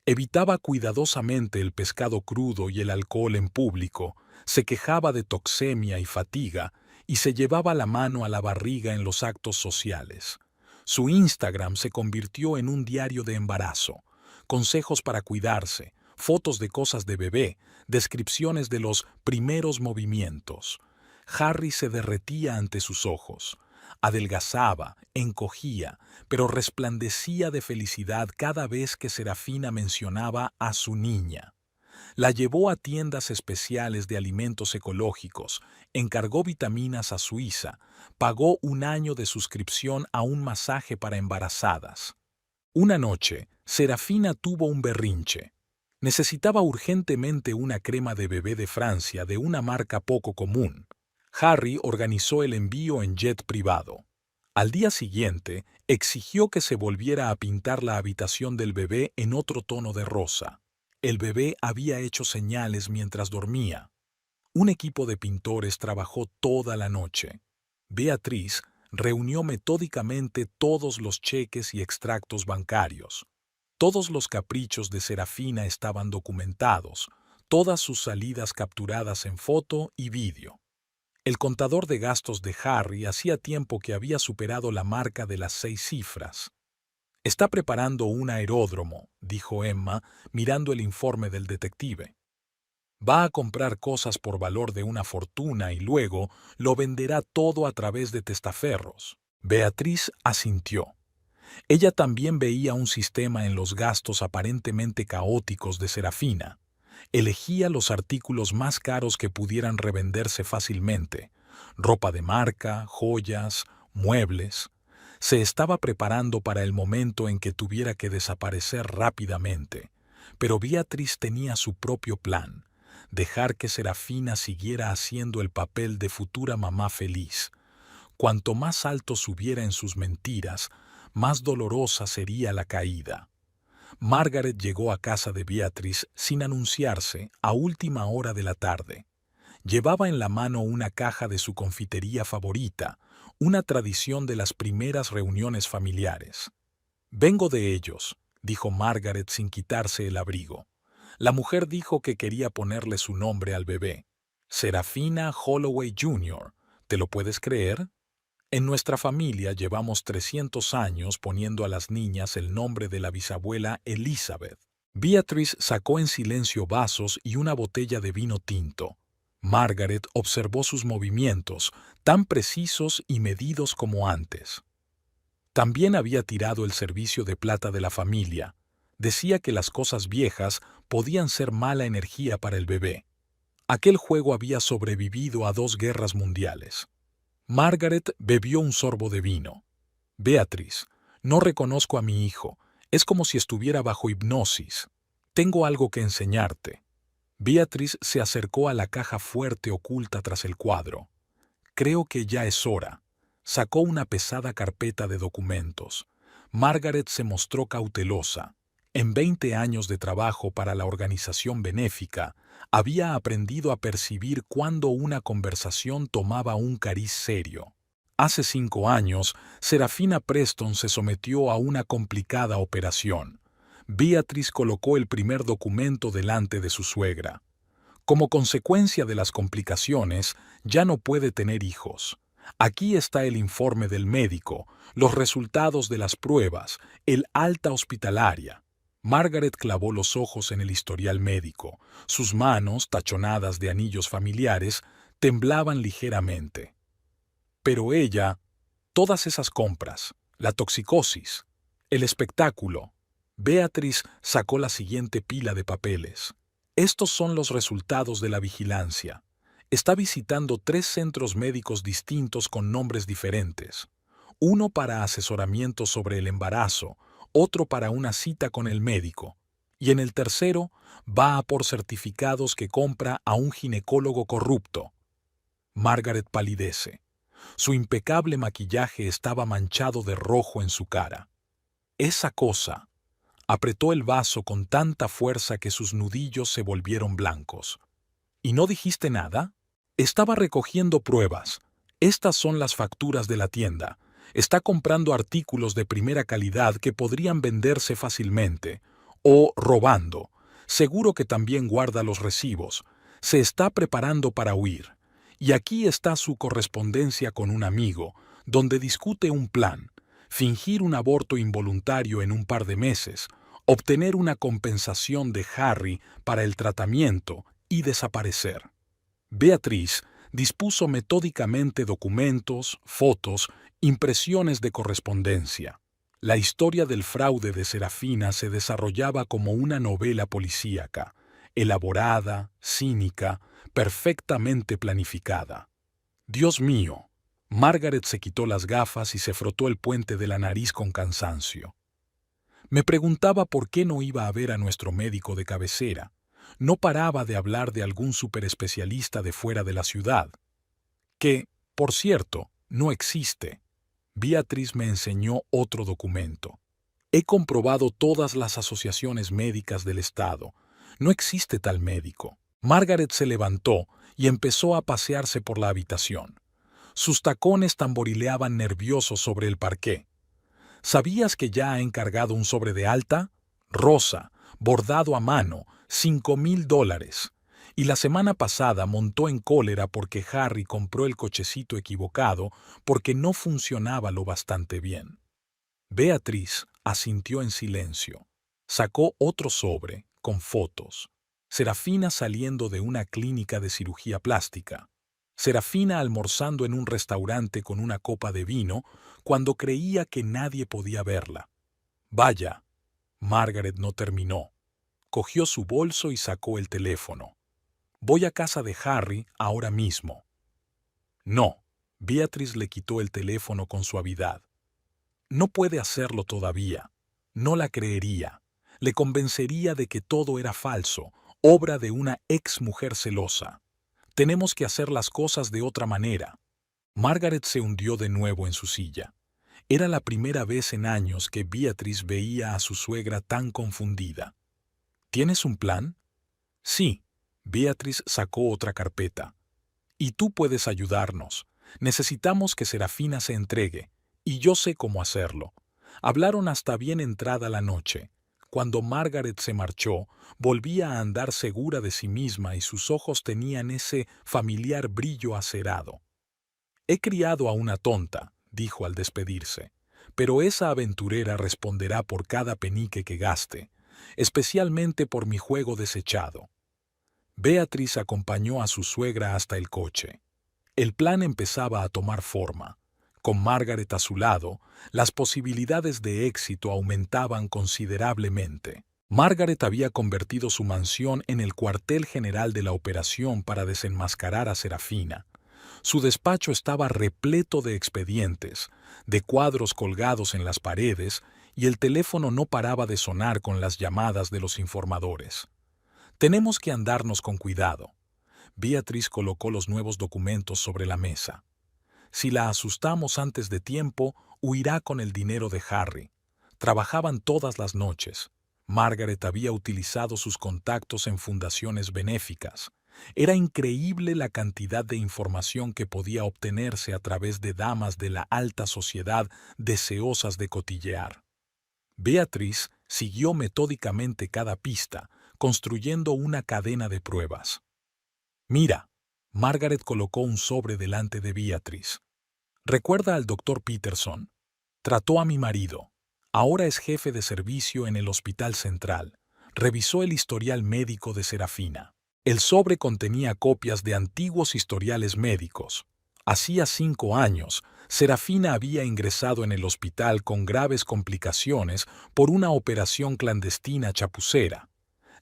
Evitaba cuidadosamente el pescado crudo y el alcohol en público, se quejaba de toxemia y fatiga, y se llevaba la mano a la barriga en los actos sociales. Su Instagram se convirtió en un diario de embarazo, consejos para cuidarse, fotos de cosas de bebé, descripciones de los primeros movimientos. Harry se derretía ante sus ojos. Adelgazaba, encogía, pero resplandecía de felicidad cada vez que Serafina mencionaba a su niña. La llevó a tiendas especiales de alimentos ecológicos, encargó vitaminas a Suiza, pagó un año de suscripción a un masaje para embarazadas. Una noche, Serafina tuvo un berrinche. Necesitaba urgentemente una crema de bebé de Francia de una marca poco común. Harry organizó el envío en jet privado. Al día siguiente, exigió que se volviera a pintar la habitación del bebé en otro tono de rosa. El bebé había hecho señales mientras dormía. Un equipo de pintores trabajó toda la noche. Beatriz reunió metódicamente todos los cheques y extractos bancarios. Todos los caprichos de Serafina estaban documentados, todas sus salidas capturadas en foto y vídeo. El contador de gastos de Harry hacía tiempo que había superado la marca de las 6 cifras. «Está preparando un aeródromo», dijo Emma, mirando el informe del detective. «Va a comprar cosas por valor de una fortuna y luego lo venderá todo a través de testaferros». Beatriz asintió. Ella también veía un sistema en los gastos aparentemente caóticos de Serafina. Elegía los artículos más caros que pudieran revenderse fácilmente: ropa de marca, joyas, muebles. Se estaba preparando para el momento en que tuviera que desaparecer rápidamente. Pero Beatriz tenía su propio plan: dejar que Serafina siguiera haciendo el papel de futura mamá feliz. Cuanto más alto subiera en sus mentiras, más dolorosa sería la caída. Margaret llegó a casa de Beatriz sin anunciarse a última hora de la tarde. Llevaba en la mano una caja de su confitería favorita, una tradición de las primeras reuniones familiares. «Vengo de ellos», dijo Margaret sin quitarse el abrigo. La mujer dijo que quería ponerle su nombre al bebé. Serafina Holloway Jr. ¿Te lo puedes creer? En nuestra familia llevamos 300 años poniendo a las niñas el nombre de la bisabuela Elizabeth. Beatriz sacó en silencio vasos y una botella de vino tinto. Margaret observó sus movimientos, tan precisos y medidos como antes. También había tirado el servicio de plata de la familia. Decía que las cosas viejas podían ser mala energía para el bebé. Aquel juego había sobrevivido a 2 guerras mundiales. Margaret bebió un sorbo de vino. «Beatriz, no reconozco a mi hijo. Es como si estuviera bajo hipnosis. Tengo algo que enseñarte». Beatriz se acercó a la caja fuerte oculta tras el cuadro. «Creo que ya es hora». Sacó una pesada carpeta de documentos. Margaret se mostró cautelosa. En 20 años de trabajo para la organización benéfica, había aprendido a percibir cuándo una conversación tomaba un cariz serio. Hace 5 años, Serafina Preston se sometió a una complicada operación. Beatriz colocó el primer documento delante de su suegra. Como consecuencia de las complicaciones, ya no puede tener hijos. Aquí está el informe del médico, los resultados de las pruebas, el alta hospitalaria. Margaret clavó los ojos en el historial médico. Sus manos, tachonadas de anillos familiares, temblaban ligeramente. Pero ella, todas esas compras, la toxicosis, el espectáculo. Beatriz sacó la siguiente pila de papeles. Estos son los resultados de la vigilancia. Está visitando 3 centros médicos distintos con nombres diferentes. Uno para asesoramiento sobre el embarazo, otro para una cita con el médico, Y en el tercero, va a por certificados que compra a un ginecólogo corrupto. Margaret palidece. Su impecable maquillaje estaba manchado de rojo en su cara. Esa cosa. Apretó el vaso con tanta fuerza que sus nudillos se volvieron blancos. ¿Y no dijiste nada? Estaba recogiendo pruebas. Estas son las facturas de la tienda. Está comprando artículos de primera calidad que podrían venderse fácilmente. O robando. Seguro que también guarda los recibos. Se está preparando para huir. Y aquí está su correspondencia con un amigo, donde discute un plan: fingir un aborto involuntario en un par de meses, obtener una compensación de Harry para el tratamiento y desaparecer. Beatriz dispuso metódicamente documentos, fotos, impresiones de correspondencia. La historia del fraude de Serafina se desarrollaba como una novela policíaca, elaborada, cínica, perfectamente planificada. Dios mío. Margaret se quitó las gafas y se frotó el puente de la nariz con cansancio. Me preguntaba por qué no iba a ver a nuestro médico de cabecera. No paraba de hablar de algún superespecialista de fuera de la ciudad. Que, por cierto, no existe. Beatriz me enseñó otro documento. He comprobado todas las asociaciones médicas del estado. No existe tal médico. Margaret se levantó y empezó a pasearse por la habitación. Sus tacones tamborileaban nerviosos sobre el parqué. ¿Sabías que ya ha encargado un sobre de alta? Rosa, bordado a mano, $5,000. Y la semana pasada montó en cólera porque Harry compró el cochecito equivocado porque no funcionaba lo bastante bien. Beatriz asintió en silencio. Sacó otro sobre, con fotos. Serafina saliendo de una clínica de cirugía plástica. Serafina almorzando en un restaurante con una copa de vino cuando creía que nadie podía verla. Vaya. Margaret no terminó. Cogió su bolso y sacó el teléfono. Voy a casa de Harry ahora mismo. No. Beatriz le quitó el teléfono con suavidad. No puede hacerlo todavía. No la creería. Le convencería de que todo era falso, obra de una ex mujer celosa. Tenemos que hacer las cosas de otra manera. Margaret se hundió de nuevo en su silla. Era la primera vez en años que Beatriz veía a su suegra tan confundida. ¿Tienes un plan? Sí. Beatriz sacó otra carpeta. Y tú puedes ayudarnos. Necesitamos que Serafina se entregue, y yo sé cómo hacerlo. Hablaron hasta bien entrada la noche. Cuando Margaret se marchó, volvía a andar segura de sí misma y sus ojos tenían ese familiar brillo acerado. He criado a una tonta, dijo al despedirse, pero esa aventurera responderá por cada penique que gaste, especialmente por mi juego desechado. Beatriz acompañó a su suegra hasta el coche. El plan empezaba a tomar forma. Con Margaret a su lado, las posibilidades de éxito aumentaban considerablemente. Margaret había convertido su mansión en el cuartel general de la operación para desenmascarar a Serafina. Su despacho estaba repleto de expedientes, de cuadros colgados en las paredes, y el teléfono no paraba de sonar con las llamadas de los informadores. Tenemos que andarnos con cuidado. Beatriz colocó los nuevos documentos sobre la mesa. Si la asustamos antes de tiempo, huirá con el dinero de Harry. Trabajaban todas las noches. Margaret había utilizado sus contactos en fundaciones benéficas. Era increíble la cantidad de información que podía obtenerse a través de damas de la alta sociedad deseosas de cotillear. Beatriz siguió metódicamente cada pista, construyendo una cadena de pruebas. Mira, Margaret colocó un sobre delante de Beatriz. ¿Recuerda al doctor Peterson? Trató a mi marido. Ahora es jefe de servicio en el Hospital Central. Revisó el historial médico de Serafina. El sobre contenía copias de antiguos historiales médicos. Hacía 5 años, Serafina había ingresado en el hospital con graves complicaciones por una operación clandestina chapucera.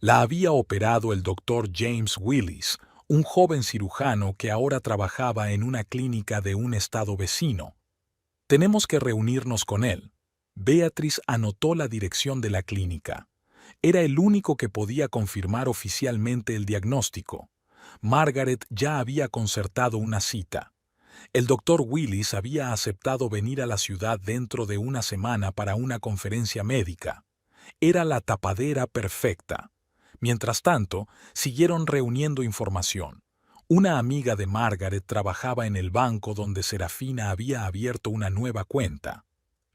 La había operado el doctor James Willis, un joven cirujano que ahora trabajaba en una clínica de un estado vecino. Tenemos que reunirnos con él. Beatriz anotó la dirección de la clínica. Era el único que podía confirmar oficialmente el diagnóstico. Margaret ya había concertado una cita. El doctor Willis había aceptado venir a la ciudad dentro de una semana para una conferencia médica. Era la tapadera perfecta. Mientras tanto, siguieron reuniendo información. Una amiga de Margaret trabajaba en el banco donde Serafina había abierto una nueva cuenta.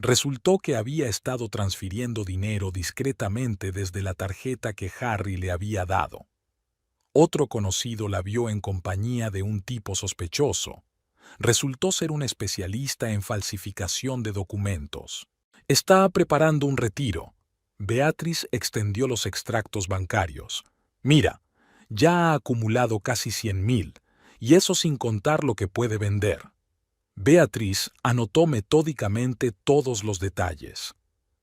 Resultó que había estado transfiriendo dinero discretamente desde la tarjeta que Harry le había dado. Otro conocido la vio en compañía de un tipo sospechoso. Resultó ser un especialista en falsificación de documentos. Estaba preparando un retiro. Beatriz extendió los extractos bancarios. Mira, ya ha acumulado casi 100.000, y eso sin contar lo que puede vender. Beatriz anotó metódicamente todos los detalles.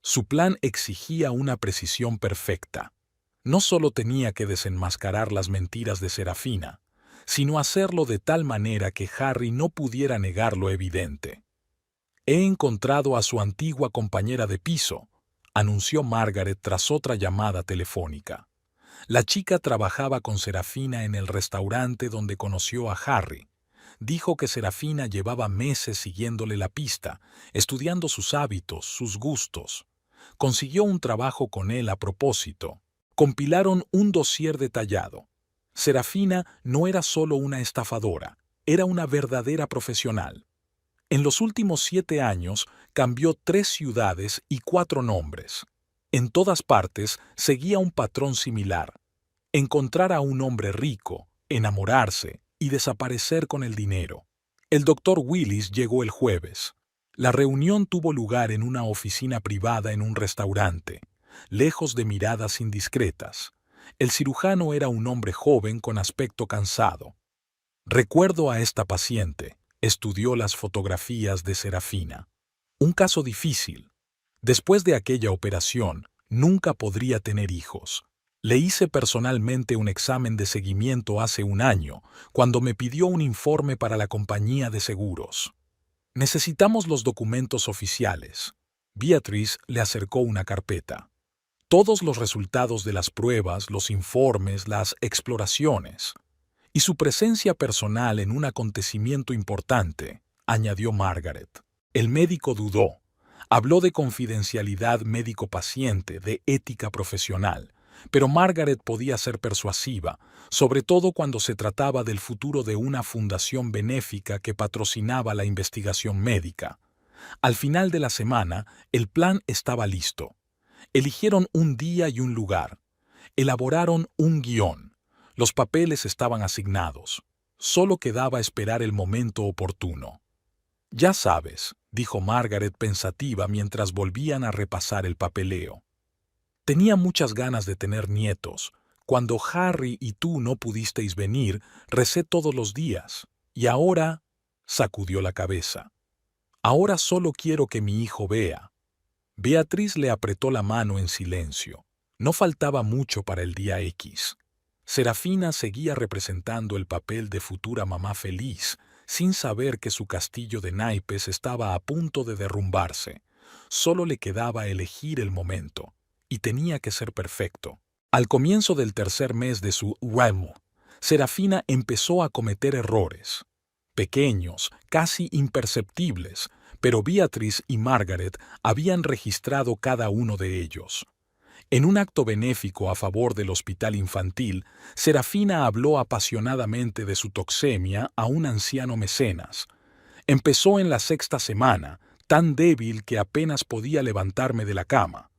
Su plan exigía una precisión perfecta. No solo tenía que desenmascarar las mentiras de Serafina, sino hacerlo de tal manera que Harry no pudiera negar lo evidente. «He encontrado a su antigua compañera de piso», anunció Margaret tras otra llamada telefónica. La chica trabajaba con Serafina en el restaurante donde conoció a Harry. Dijo que Serafina llevaba meses siguiéndole la pista, estudiando sus hábitos, sus gustos. Consiguió un trabajo con él a propósito. Compilaron un dossier detallado. Serafina no era solo una estafadora, era una verdadera profesional. En los últimos 7 años cambió 3 ciudades y 4 nombres. En todas partes seguía un patrón similar: encontrar a un hombre rico, enamorarse y desaparecer con el dinero. El doctor Willis llegó el jueves. La reunión tuvo lugar en una oficina privada en un restaurante, lejos de miradas indiscretas. El cirujano era un hombre joven con aspecto cansado. «Recuerdo a esta paciente», estudió las fotografías de Serafina. «Un caso difícil. Después de aquella operación, nunca podría tener hijos. Le hice personalmente un examen de seguimiento hace un año, cuando me pidió un informe para la compañía de seguros. Necesitamos los documentos oficiales». Beatriz le acercó una carpeta. Todos los resultados de las pruebas, los informes, las exploraciones. Y su presencia personal en un acontecimiento importante, añadió Margaret. El médico dudó. Habló de confidencialidad médico-paciente, de ética profesional, pero Margaret podía ser persuasiva, sobre todo cuando se trataba del futuro de una fundación benéfica que patrocinaba la investigación médica. Al final de la semana, el plan estaba listo. Eligieron un día y un lugar. Elaboraron un guión. Los papeles estaban asignados. Solo quedaba esperar el momento oportuno. «Ya sabes», dijo Margaret pensativa mientras volvían a repasar el papeleo. «Tenía muchas ganas de tener nietos. Cuando Harry y tú no pudisteis venir, recé todos los días. Y ahora…» sacudió la cabeza. «Ahora solo quiero que mi hijo vea». Beatriz le apretó la mano en silencio. No faltaba mucho para el día X. Serafina seguía representando el papel de futura mamá feliz, sin saber que su castillo de naipes estaba a punto de derrumbarse. Solo le quedaba elegir el momento, y tenía que ser perfecto. Al comienzo del tercer mes de su ramo, Serafina empezó a cometer errores. Pequeños, casi imperceptibles, pero Beatriz y Margaret habían registrado cada uno de ellos. En un acto benéfico a favor del hospital infantil, Serafina habló apasionadamente de su toxemia a un anciano mecenas. Empezó en la 6ª semana, tan débil que apenas podía levantarme de la cama.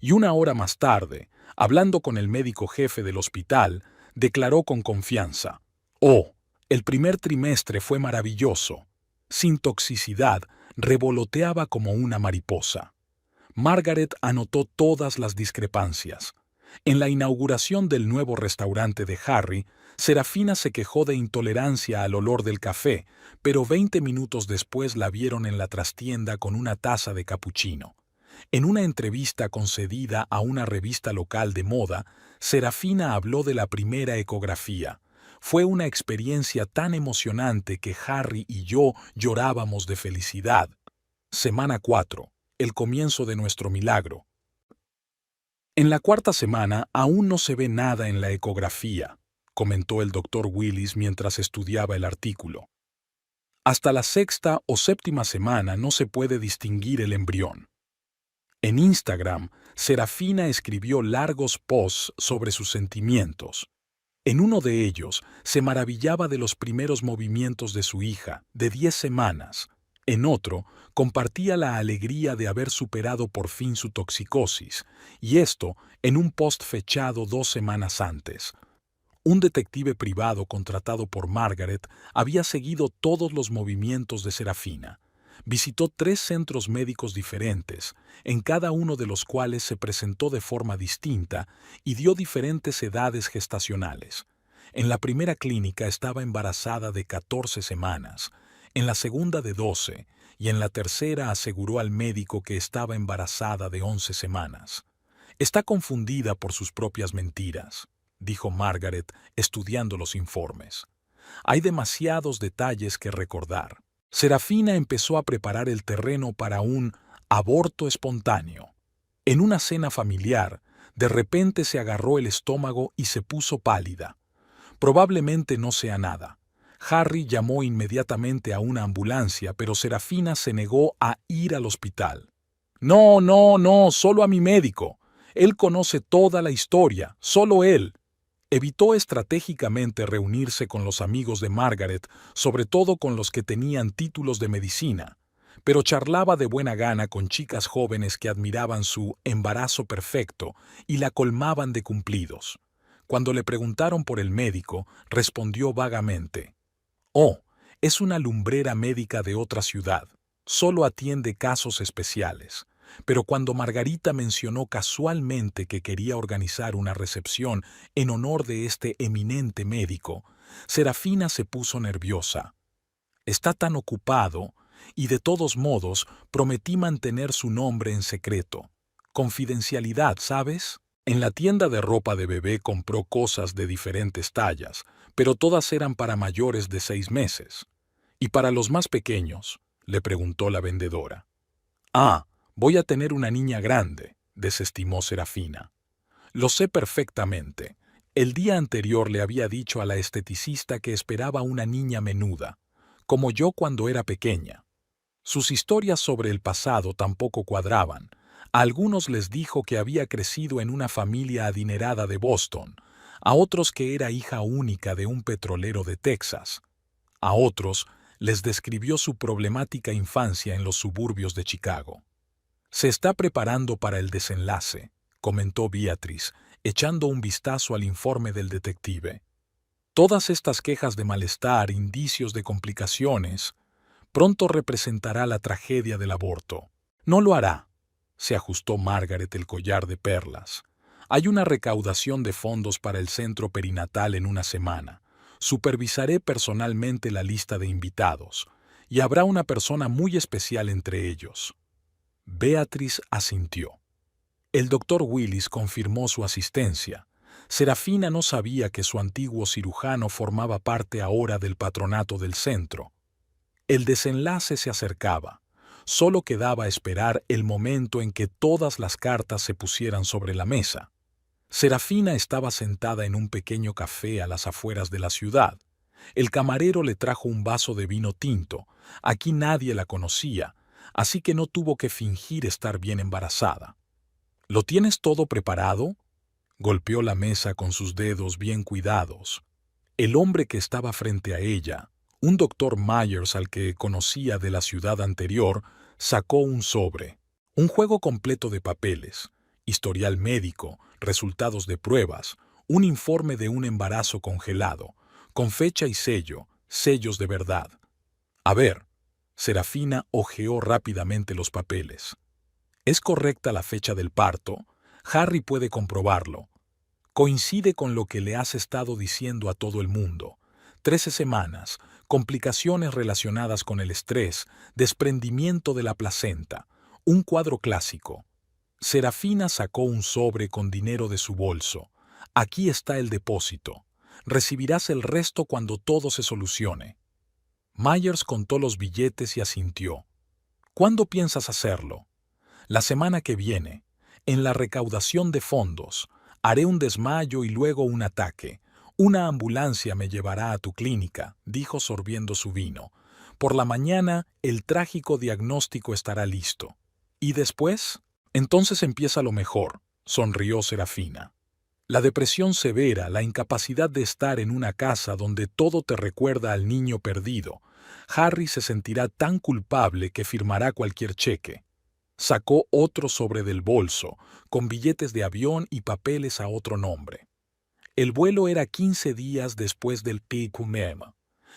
Y 1 hora más tarde, hablando con el médico jefe del hospital, declaró con confianza: «Oh, el primer trimestre fue maravilloso. Sin toxicidad, revoloteaba como una mariposa». Margaret anotó todas las discrepancias. En la inauguración del nuevo restaurante de Harry, Serafina se quejó de intolerancia al olor del café, pero 20 minutos después la vieron en la trastienda con una taza de capuchino. En una entrevista concedida a una revista local de moda, Serafina habló de la primera ecografía. «Fue una experiencia tan emocionante que Harry y yo llorábamos de felicidad». Semana 4. El comienzo de nuestro milagro. En la cuarta semana aún no se ve nada en la ecografía, comentó el doctor Willis mientras estudiaba el artículo. Hasta la sexta o séptima semana no se puede distinguir el embrión. En Instagram, Serafina escribió largos posts sobre sus sentimientos. En uno de ellos, se maravillaba de los primeros movimientos de su hija, de 10 semanas. En otro, compartía la alegría de haber superado por fin su toxicosis, y esto en un post fechado 2 semanas antes. Un detective privado contratado por Margaret había seguido todos los movimientos de Serafina. Visitó 3 centros médicos diferentes, en cada uno de los cuales se presentó de forma distinta y dio diferentes edades gestacionales. En la primera clínica estaba embarazada de 14 semanas, en la segunda de 12 y en la tercera aseguró al médico que estaba embarazada de 11 semanas. Está confundida por sus propias mentiras, dijo Margaret, estudiando los informes. Hay demasiados detalles que recordar. Serafina empezó a preparar el terreno para un aborto espontáneo. En una cena familiar, de repente se agarró el estómago y se puso pálida. Probablemente no sea nada. Harry llamó inmediatamente a una ambulancia, pero Serafina se negó a ir al hospital. No, no, no, solo a mi médico. Él conoce toda la historia, solo él. Evitó estratégicamente reunirse con los amigos de Margaret, sobre todo con los que tenían títulos de medicina, pero charlaba de buena gana con chicas jóvenes que admiraban su embarazo perfecto y la colmaban de cumplidos. Cuando le preguntaron por el médico, respondió vagamente: «Oh, es una lumbrera médica de otra ciudad. Solo atiende casos especiales». Pero cuando Margarita mencionó casualmente que quería organizar una recepción en honor de este eminente médico, Serafina se puso nerviosa. Está tan ocupado, y de todos modos prometí mantener su nombre en secreto. Confidencialidad, ¿sabes? En la tienda de ropa de bebé compró cosas de diferentes tallas, pero todas eran para mayores de 6 meses. ¿Y para los más pequeños?, le preguntó la vendedora. «Ah, voy a tener una niña grande», desestimó Serafina. «Lo sé perfectamente. El día anterior le había dicho a la esteticista que esperaba una niña menuda, como yo cuando era pequeña». Sus historias sobre el pasado tampoco cuadraban. A algunos les dijo que había crecido en una familia adinerada de Boston, a otros que era hija única de un petrolero de Texas. A otros les describió su problemática infancia en los suburbios de Chicago. «Se está preparando para el desenlace», comentó Beatrice, echando un vistazo al informe del detective. «Todas estas quejas de malestar, indicios de complicaciones, pronto representará la tragedia del aborto». «No lo hará», se ajustó Margaret el collar de perlas. «Hay una recaudación de fondos para el centro perinatal en una semana. Supervisaré personalmente la lista de invitados, y habrá una persona muy especial entre ellos». Beatrice asintió. El doctor Willis confirmó su asistencia. Serafina no sabía que su antiguo cirujano formaba parte ahora del patronato del centro. El desenlace se acercaba. Solo quedaba esperar el momento en que todas las cartas se pusieran sobre la mesa. Serafina estaba sentada en un pequeño café a las afueras de la ciudad. El camarero le trajo un vaso de vino tinto. Aquí nadie la conocía, así que no tuvo que fingir estar bien embarazada. «¿Lo tienes todo preparado?», golpeó la mesa con sus dedos bien cuidados. El hombre que estaba frente a ella, un doctor Myers al que conocía de la ciudad anterior, sacó un sobre, un juego completo de papeles, historial médico, resultados de pruebas, un informe de un embarazo congelado, con fecha y sello, sellos de verdad. «A ver». Serafina hojeó rápidamente los papeles. «¿Es correcta la fecha del parto? Harry puede comprobarlo. Coincide con lo que le has estado diciendo a todo el mundo. 13 semanas, complicaciones relacionadas con el estrés, desprendimiento de la placenta, un cuadro clásico». Serafina sacó un sobre con dinero de su bolso. «Aquí está el depósito. Recibirás el resto cuando todo se solucione». Myers contó los billetes y asintió. «¿Cuándo piensas hacerlo?» «La semana que viene. En la recaudación de fondos, haré un desmayo y luego un ataque. Una ambulancia me llevará a tu clínica, dijo sorbiendo su vino. Por la mañana, el trágico diagnóstico estará listo. ¿Y después? Entonces empieza lo mejor, sonrió Serafina. La depresión severa, la incapacidad de estar en una casa donde todo te recuerda al niño perdido. Harry se sentirá tan culpable que firmará cualquier cheque. Sacó otro sobre del bolso, con billetes de avión y papeles a otro nombre. El vuelo era 15 días después del Pikumem.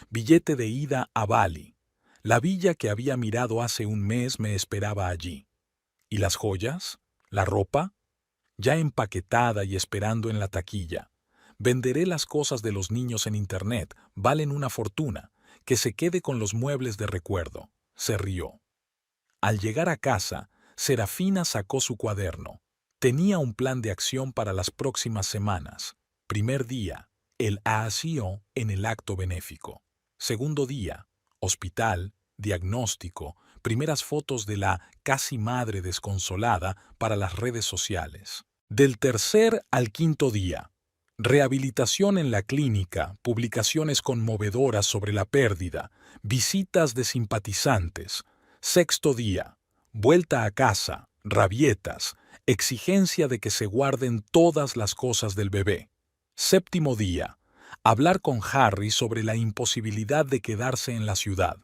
Billete de ida a Bali. La villa que había mirado hace un mes me esperaba allí. ¿Y las joyas? ¿La ropa? Ya empaquetada y esperando en la taquilla. Venderé las cosas de los niños en internet, valen una fortuna. Que se quede con los muebles de recuerdo. Se rió. Al llegar a casa, Serafina sacó su cuaderno. Tenía un plan de acción para las próximas semanas. Primer día, el ASIO en el acto benéfico. Segundo día, hospital, diagnóstico, primeras fotos de la casi madre desconsolada para las redes sociales. Del tercer al quinto día, rehabilitación en la clínica, publicaciones conmovedoras sobre la pérdida, visitas de simpatizantes. Sexto día, vuelta a casa, rabietas, exigencia de que se guarden todas las cosas del bebé. Séptimo día, hablar con Harry sobre la imposibilidad de quedarse en la ciudad.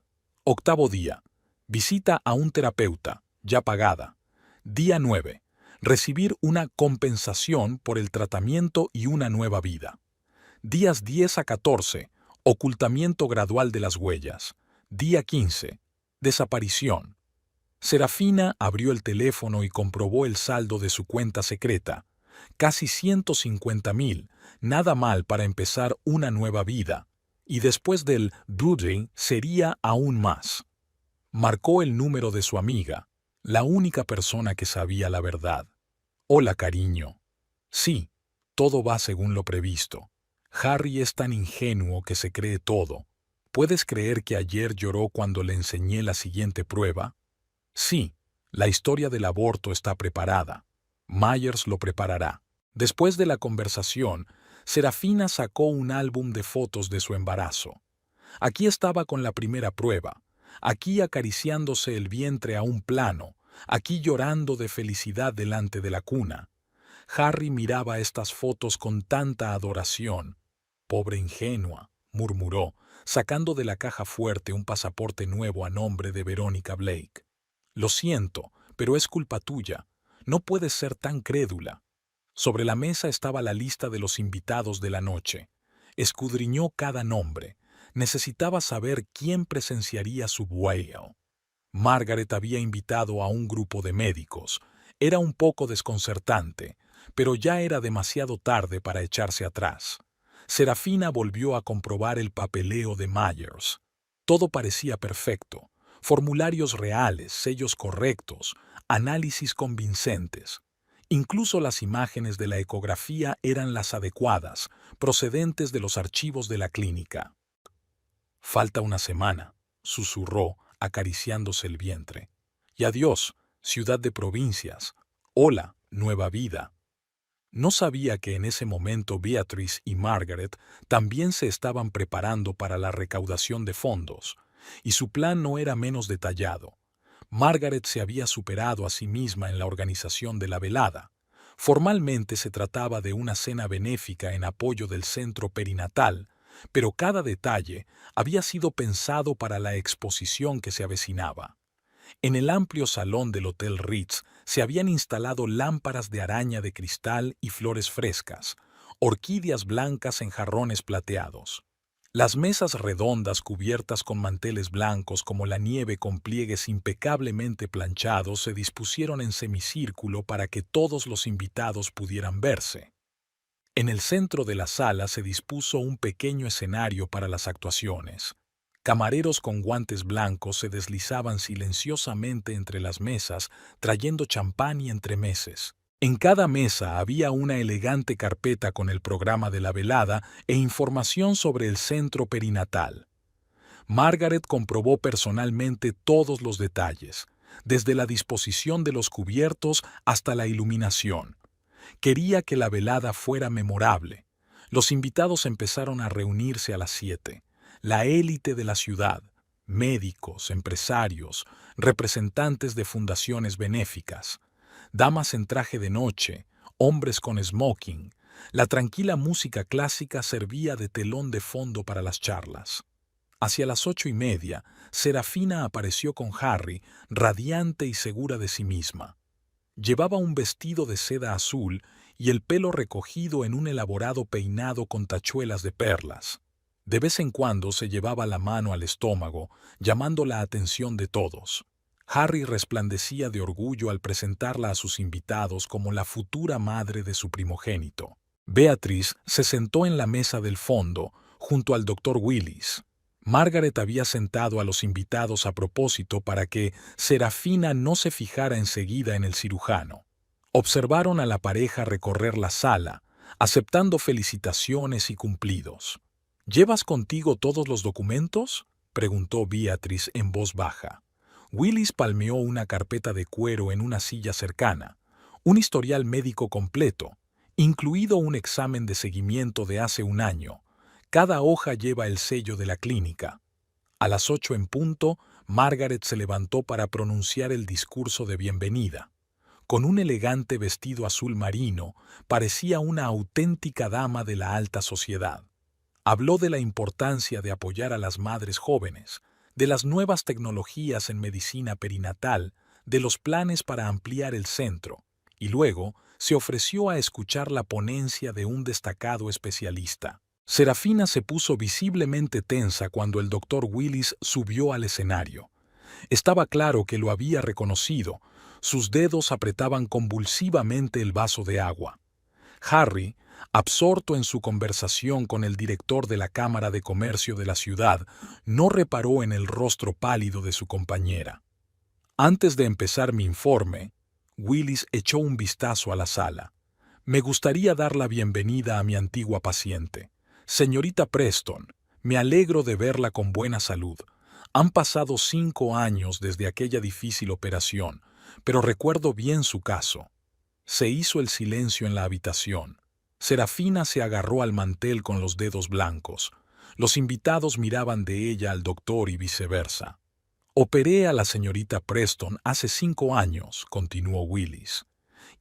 Octavo día, visita a un terapeuta, ya pagada. Día 9, recibir una compensación por el tratamiento y una nueva vida. Días 10 a 14, ocultamiento gradual de las huellas. Día 15, desaparición. Serafina abrió el teléfono y comprobó el saldo de su cuenta secreta. Casi 150.000, nada mal para empezar una nueva vida. Y después del brooding sería aún más. Marcó el número de su amiga, la única persona que sabía la verdad. Hola, cariño. Sí, todo va según lo previsto. Harry es tan ingenuo que se cree todo. ¿Puedes creer que ayer lloró cuando le enseñé la siguiente prueba? Sí, la historia del aborto está preparada. Myers lo preparará. Después de la conversación, Serafina sacó un álbum de fotos de su embarazo. Aquí estaba con la primera prueba, aquí acariciándose el vientre a un plano, aquí llorando de felicidad delante de la cuna. Harry miraba estas fotos con tanta adoración. Pobre ingenua, murmuró, sacando de la caja fuerte un pasaporte nuevo a nombre de Verónica Blake. Lo siento, pero es culpa tuya. No puedes ser tan crédula. Sobre la mesa estaba la lista de los invitados de la noche. Escudriñó cada nombre. Necesitaba saber quién presenciaría su boda. Margaret había invitado a un grupo de médicos. Era un poco desconcertante, pero ya era demasiado tarde para echarse atrás. Serafina volvió a comprobar el papeleo de Myers. Todo parecía perfecto. Formularios reales, sellos correctos, análisis convincentes. Incluso las imágenes de la ecografía eran las adecuadas, procedentes de los archivos de la clínica. Falta una semana, susurró, acariciándose el vientre. Y adiós, ciudad de provincias. Hola, nueva vida. No sabía que en ese momento Beatrice y Margaret también se estaban preparando para la recaudación de fondos, y su plan no era menos detallado. Margaret se había superado a sí misma en la organización de la velada. Formalmente se trataba de una cena benéfica en apoyo del centro perinatal, pero cada detalle había sido pensado para la exposición que se avecinaba. En el amplio salón del Hotel Ritz se habían instalado lámparas de araña de cristal y flores frescas, orquídeas blancas en jarrones plateados. Las mesas redondas cubiertas con manteles blancos como la nieve con pliegues impecablemente planchados se dispusieron en semicírculo para que todos los invitados pudieran verse. En el centro de la sala se dispuso un pequeño escenario para las actuaciones. Camareros con guantes blancos se deslizaban silenciosamente entre las mesas, trayendo champán y entremeses. En cada mesa había una elegante carpeta con el programa de la velada e información sobre el centro perinatal. Margaret comprobó personalmente todos los detalles. desde la disposición de los cubiertos hasta la iluminación. Quería que la velada fuera memorable. Los invitados empezaron a reunirse a las 7. La élite de la ciudad, médicos, empresarios, representantes de fundaciones benéficas, damas en traje de noche, hombres con smoking. La tranquila música clásica servía de telón de fondo para las charlas. Hacia las 8:30, Serafina apareció con Harry, radiante y segura de sí misma. Llevaba un vestido de seda azul y el pelo recogido en un elaborado peinado con tachuelas de perlas. De vez en cuando se llevaba la mano al estómago, llamando la atención de todos. Harry resplandecía de orgullo al presentarla a sus invitados como la futura madre de su primogénito. Beatrice se sentó en la mesa del fondo, junto al doctor Willis. Margaret había sentado a los invitados a propósito para que Serafina no se fijara enseguida en el cirujano. Observaron a la pareja recorrer la sala, aceptando felicitaciones y cumplidos. ¿Llevas contigo todos los documentos?, preguntó Beatrice en voz baja. Willis palmeó una carpeta de cuero en una silla cercana, un historial médico completo, incluido un examen de seguimiento de hace un año. Cada hoja lleva el sello de la clínica. A las 8 en punto, Margaret se levantó para pronunciar el discurso de bienvenida. Con un elegante vestido azul marino, parecía una auténtica dama de la alta sociedad. Habló de la importancia de apoyar a las madres jóvenes, de las nuevas tecnologías en medicina perinatal, de los planes para ampliar el centro, y luego se ofreció a escuchar la ponencia de un destacado especialista. Serafina se puso visiblemente tensa cuando el doctor Willis subió al escenario. Estaba claro que lo había reconocido. Sus dedos apretaban convulsivamente el vaso de agua. Harry, absorto en su conversación con el director de la Cámara de Comercio de la ciudad, no reparó en el rostro pálido de su compañera. Antes de empezar mi informe, Willis echó un vistazo a la sala. Me gustaría dar la bienvenida a mi antigua paciente. Señorita Preston, me alegro de verla con buena salud. Han pasado 5 años desde aquella difícil operación, pero recuerdo bien su caso. Se hizo el silencio en la habitación. Serafina se agarró al mantel con los dedos blancos. Los invitados miraban de ella al doctor y viceversa. Operé a la señorita Preston hace 5 años, continuó Willis,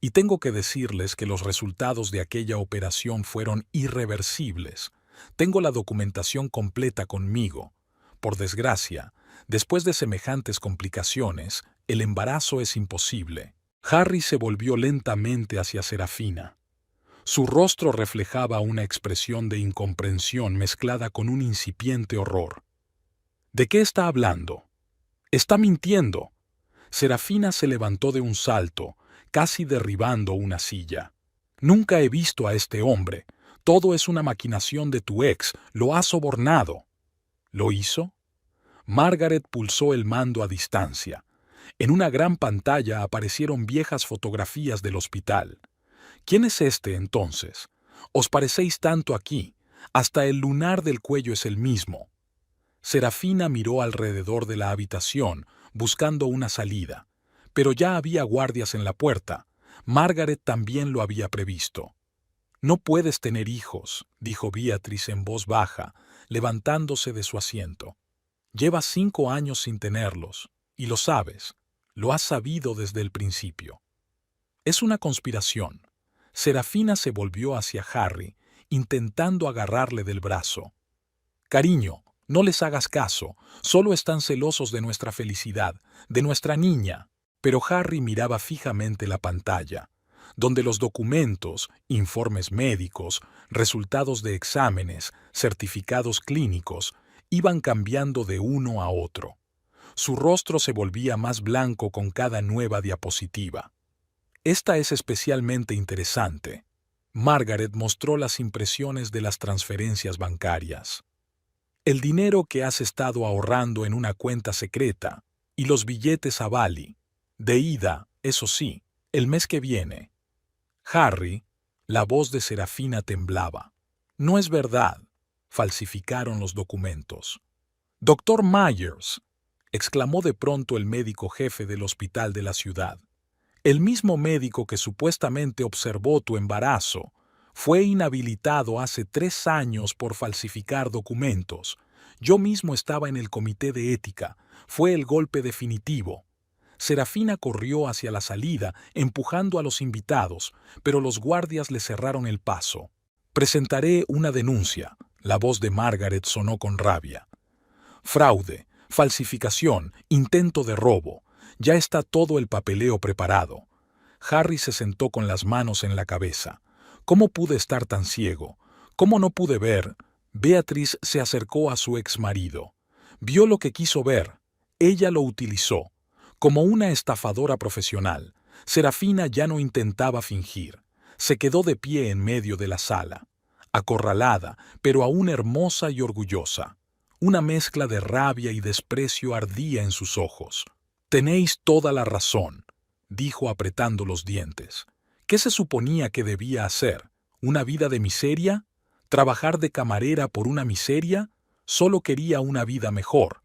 y tengo que decirles que los resultados de aquella operación fueron irreversibles. Tengo la documentación completa conmigo. Por desgracia, después de semejantes complicaciones, el embarazo es imposible. Harry se volvió lentamente hacia Serafina. Su rostro reflejaba una expresión de incomprensión mezclada con un incipiente horror. ¿De qué está hablando? ¡Está mintiendo! Serafina se levantó de un salto, casi derribando una silla. Nunca he visto a este hombre. Todo es una maquinación de tu ex. Lo ha sobornado. ¿Lo hizo? Margaret pulsó el mando a distancia. En una gran pantalla aparecieron viejas fotografías del hospital. ¿Quién es este, entonces? Os parecéis tanto aquí. Hasta el lunar del cuello es el mismo. Serafina miró alrededor de la habitación, buscando una salida. Pero ya había guardias en la puerta. Margaret también lo había previsto. No puedes tener hijos, dijo Beatrice en voz baja, levantándose de su asiento. Llevas 5 años sin tenerlos, y lo sabes. Lo has sabido desde el principio. Es una conspiración. Serafina se volvió hacia Harry, intentando agarrarle del brazo. Cariño, no les hagas caso, solo están celosos de nuestra felicidad, de nuestra niña. Pero Harry miraba fijamente la pantalla, donde los documentos, informes médicos, resultados de exámenes, certificados clínicos, iban cambiando de uno a otro. Su rostro se volvía más blanco con cada nueva diapositiva. Esta es especialmente interesante. Margaret mostró las impresiones de las transferencias bancarias. El dinero que has estado ahorrando en una cuenta secreta y los billetes a Bali. De ida, eso sí, el mes que viene. Harry, la voz de Serafina temblaba. No es verdad. Falsificaron los documentos. Doctor Myers, exclamó de pronto el médico jefe del hospital de la ciudad. El mismo médico que supuestamente observó tu embarazo fue inhabilitado hace 3 años por falsificar documentos. Yo mismo estaba en el comité de ética. Fue el golpe definitivo. Serafina corrió hacia la salida, empujando a los invitados, pero los guardias le cerraron el paso. Presentaré una denuncia. La voz de Margaret sonó con rabia. Fraude, falsificación, intento de robo. Ya está todo el papeleo preparado. Harry se sentó con las manos en la cabeza. ¿Cómo pude estar tan ciego? ¿Cómo no pude ver? Beatriz se acercó a su exmarido. Vio lo que quiso ver. Ella lo utilizó. Como una estafadora profesional, Serafina ya no intentaba fingir. Se quedó de pie en medio de la sala, acorralada, pero aún hermosa y orgullosa. Una mezcla de rabia y desprecio ardía en sus ojos. «Tenéis toda la razón», dijo apretando los dientes. ¿Qué se suponía que debía hacer? ¿Una vida de miseria? ¿Trabajar de camarera por una miseria? Solo quería una vida mejor.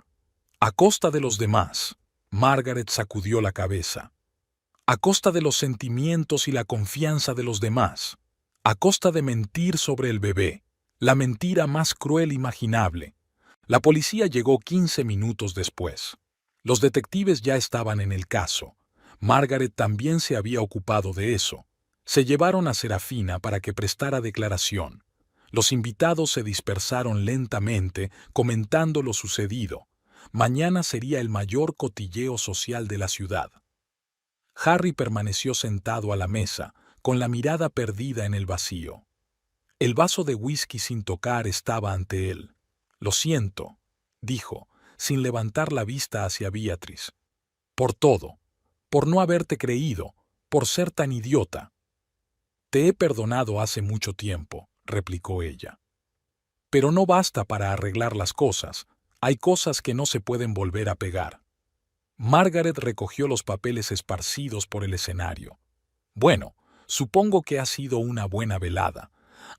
A costa de los demás. Margaret sacudió la cabeza. A costa de los sentimientos y la confianza de los demás. A costa de mentir sobre el bebé. La mentira más cruel imaginable. La policía llegó 15 minutos después. Los detectives ya estaban en el caso. Margaret también se había ocupado de eso. Se llevaron a Serafina para que prestara declaración. Los invitados se dispersaron lentamente, comentando lo sucedido. Mañana sería el mayor cotilleo social de la ciudad. Harry permaneció sentado a la mesa, con la mirada perdida en el vacío. El vaso de whisky sin tocar estaba ante él. «Lo siento», dijo, sin levantar la vista hacia Beatriz. «Por todo. Por no haberte creído. Por ser tan idiota». «Te he perdonado hace mucho tiempo», replicó ella. «Pero no basta para arreglar las cosas. Hay cosas que no se pueden volver a pegar». Margaret recogió los papeles esparcidos por el escenario. «Bueno, supongo que ha sido una buena velada,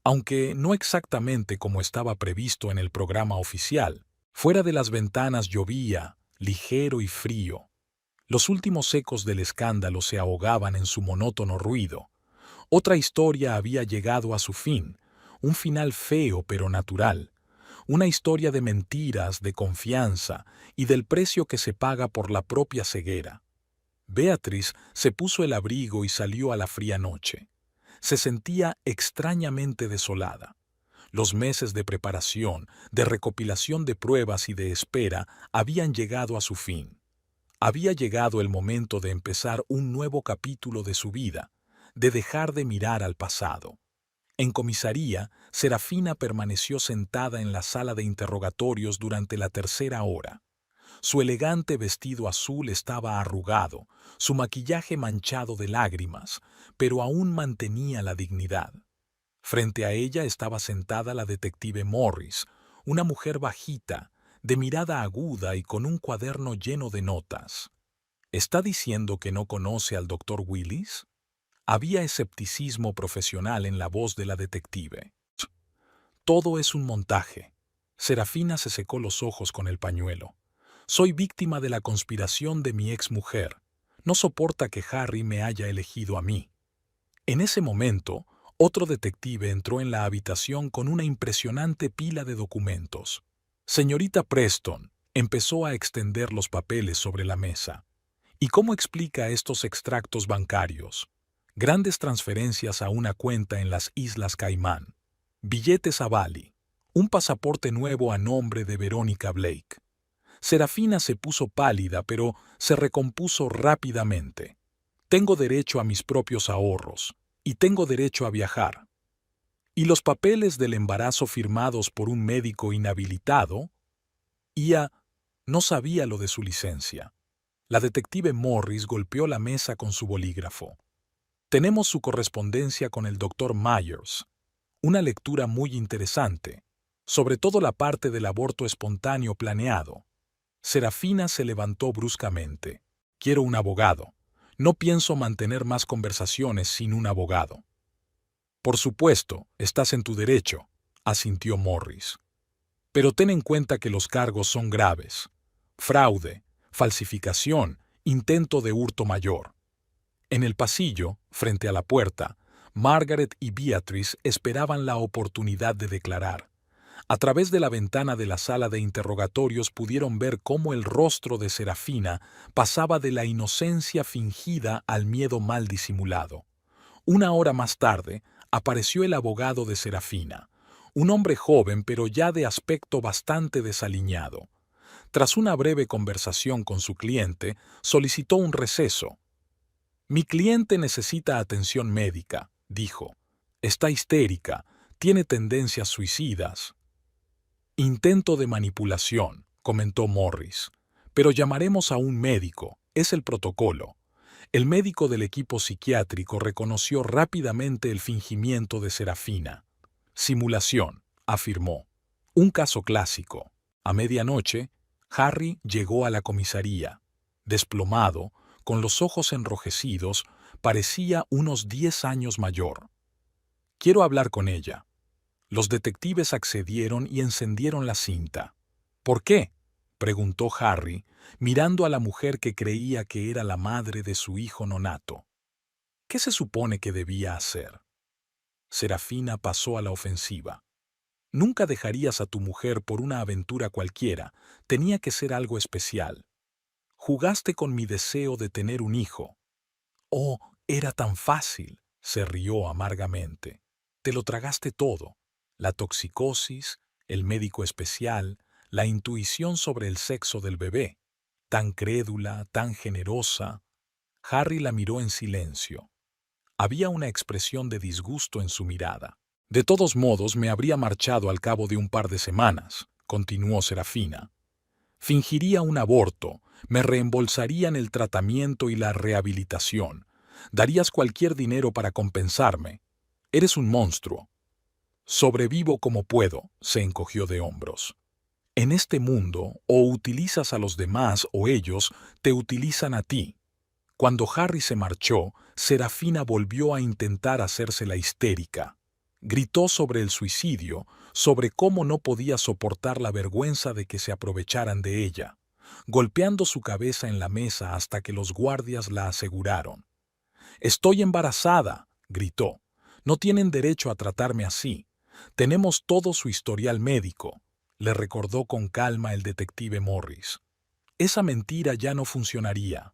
aunque no exactamente como estaba previsto en el programa oficial. Fuera de las ventanas llovía, ligero y frío. Los últimos ecos del escándalo se ahogaban en su monótono ruido. Otra historia había llegado a su fin, un final feo pero natural. Una historia de mentiras, de confianza y del precio que se paga por la propia ceguera. Beatriz se puso el abrigo y salió a la fría noche. Se sentía extrañamente desolada. Los meses de preparación, de recopilación de pruebas y de espera habían llegado a su fin. Había llegado el momento de empezar un nuevo capítulo de su vida, de dejar de mirar al pasado. En comisaría, Serafina permaneció sentada en la sala de interrogatorios durante la 3ª hora. Su elegante vestido azul estaba arrugado, su maquillaje manchado de lágrimas, pero aún mantenía la dignidad. Frente a ella estaba sentada la detective Morris, una mujer bajita, de mirada aguda y con un cuaderno lleno de notas. ¿Está diciendo que no conoce al doctor Willis? Había escepticismo profesional en la voz de la detective. Todo es un montaje. Serafina se secó los ojos con el pañuelo. Soy víctima de la conspiración de mi exmujer. No soporta que Harry me haya elegido a mí. En ese momento, otro detective entró en la habitación con una impresionante pila de documentos. Señorita Preston, empezó a extender los papeles sobre la mesa. ¿Y cómo explica estos extractos bancarios? Grandes transferencias a una cuenta en las Islas Caimán. Billetes a Bali. Un pasaporte nuevo a nombre de Verónica Blake. Serafina se puso pálida, pero se recompuso rápidamente. Tengo derecho a mis propios ahorros, y tengo derecho a viajar. ¿Y los papeles del embarazo firmados por un médico inhabilitado? Ia no sabía lo de su licencia. La detective Morris golpeó la mesa con su bolígrafo. Tenemos su correspondencia con el doctor Myers. Una lectura muy interesante, sobre todo la parte del aborto espontáneo planeado. Serafina se levantó bruscamente. Quiero un abogado. No pienso mantener más conversaciones sin un abogado. Por supuesto, estás en tu derecho, asintió Morris. Pero ten en cuenta que los cargos son graves. Fraude, falsificación, intento de hurto mayor. En el pasillo, frente a la puerta, Margaret y Beatrice esperaban la oportunidad de declarar. A través de la ventana de la sala de interrogatorios pudieron ver cómo el rostro de Serafina pasaba de la inocencia fingida al miedo mal disimulado. Una hora más tarde, apareció el abogado de Serafina, un hombre joven pero ya de aspecto bastante desaliñado. Tras una breve conversación con su cliente, solicitó un receso. «Mi cliente necesita atención médica», dijo. «Está histérica, tiene tendencias suicidas». «Intento de manipulación», comentó Morris. «Pero llamaremos a un médico, es el protocolo». El médico del equipo psiquiátrico reconoció rápidamente el fingimiento de Serafina. «Simulación», afirmó. «Un caso clásico». A medianoche, Harry llegó a la comisaría. Desplomado, con los ojos enrojecidos, parecía unos 10 años mayor. «Quiero hablar con ella». Los detectives accedieron y encendieron la cinta. «¿Por qué?», preguntó Harry, mirando a la mujer que creía que era la madre de su hijo nonato. «¿Qué se supone que debía hacer?». Serafina pasó a la ofensiva. «Nunca dejarías a tu mujer por una aventura cualquiera, tenía que ser algo especial. Jugaste con mi deseo de tener un hijo». «Oh, era tan fácil», se rió amargamente. «Te lo tragaste todo. La toxicosis, el médico especial, la intuición sobre el sexo del bebé. Tan crédula, tan generosa». Harry la miró en silencio. Había una expresión de disgusto en su mirada. «De todos modos, me habría marchado al cabo de un par de semanas», continuó Serafina. «Fingiría un aborto, me reembolsarían el tratamiento y la rehabilitación. Darías cualquier dinero para compensarme. Eres un monstruo». «Sobrevivo como puedo», se encogió de hombros. «En este mundo, o utilizas a los demás o ellos te utilizan a ti». Cuando Harry se marchó, Serafina volvió a intentar hacerse la histérica. Gritó sobre el suicidio, sobre cómo no podía soportar la vergüenza de que se aprovecharan de ella, golpeando su cabeza en la mesa hasta que los guardias la aseguraron. «Estoy embarazada», gritó. «No tienen derecho a tratarme así. Tenemos todo su historial médico», le recordó con calma el detective Morris. Esa mentira ya no funcionaría.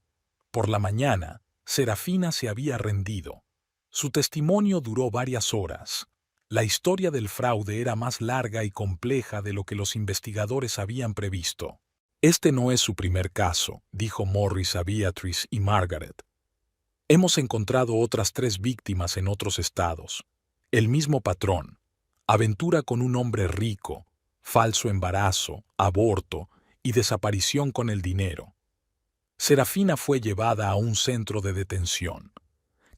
Por la mañana, Serafina se había rendido. Su testimonio duró varias horas. La historia del fraude era más larga y compleja de lo que los investigadores habían previsto. «Este no es su primer caso», dijo Morris a Beatrice y Margaret. «Hemos encontrado otras 3 víctimas en otros estados. El mismo patrón. Aventura con un hombre rico, falso embarazo, aborto y desaparición con el dinero». Serafina fue llevada a un centro de detención.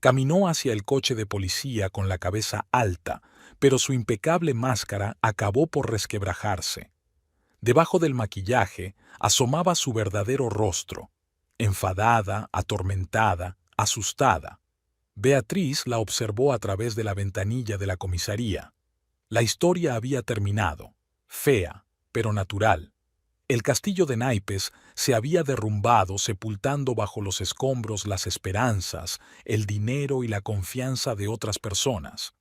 Caminó hacia el coche de policía con la cabeza alta, pero su impecable máscara acabó por resquebrajarse. Debajo del maquillaje asomaba su verdadero rostro, enfadada, atormentada, asustada. Beatriz la observó a través de la ventanilla de la comisaría. La historia había terminado, fea, pero natural. El castillo de naipes se había derrumbado sepultando bajo los escombros las esperanzas, el dinero y la confianza de otras personas.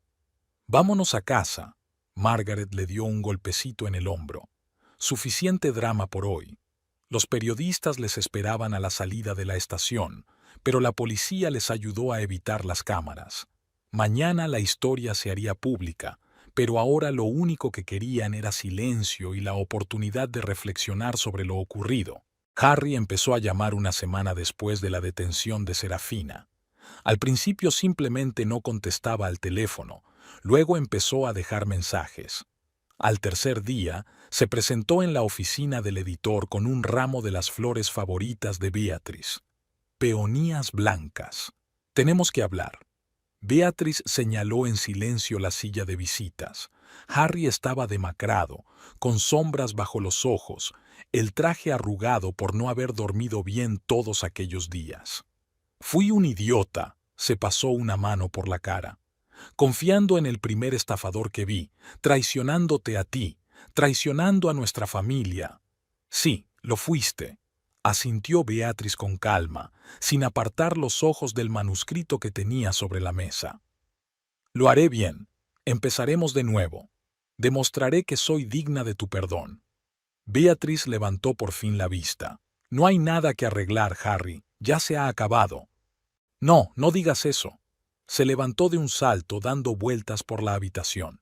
«Vámonos a casa», Margaret le dio un golpecito en el hombro. «Suficiente drama por hoy». Los periodistas les esperaban a la salida de la estación, pero la policía les ayudó a evitar las cámaras. Mañana la historia se haría pública, pero ahora lo único que querían era silencio y la oportunidad de reflexionar sobre lo ocurrido. Harry empezó a llamar una semana después de la detención de Serafina. Al principio simplemente no contestaba al teléfono, luego empezó a dejar mensajes. Al tercer día, se presentó en la oficina del editor con un ramo de las flores favoritas de Beatrice. «Peonías blancas. Tenemos que hablar». Beatrice señaló en silencio la silla de visitas. Harry estaba demacrado, con sombras bajo los ojos, el traje arrugado por no haber dormido bien todos aquellos días. «Fui un idiota», se pasó una mano por la cara. «Confiando en el primer estafador que vi, traicionándote a ti, traicionando a nuestra familia». «Sí, lo fuiste». asintió Beatriz con calma, sin apartar los ojos del manuscrito que tenía sobre la mesa. Lo haré bien. Empezaremos de nuevo. Demostraré que soy digna de tu perdón. Beatriz levantó por fin la vista. No hay nada que arreglar, Harry. Ya se ha acabado. No, no digas eso. Se levantó de un salto dando vueltas por la habitación.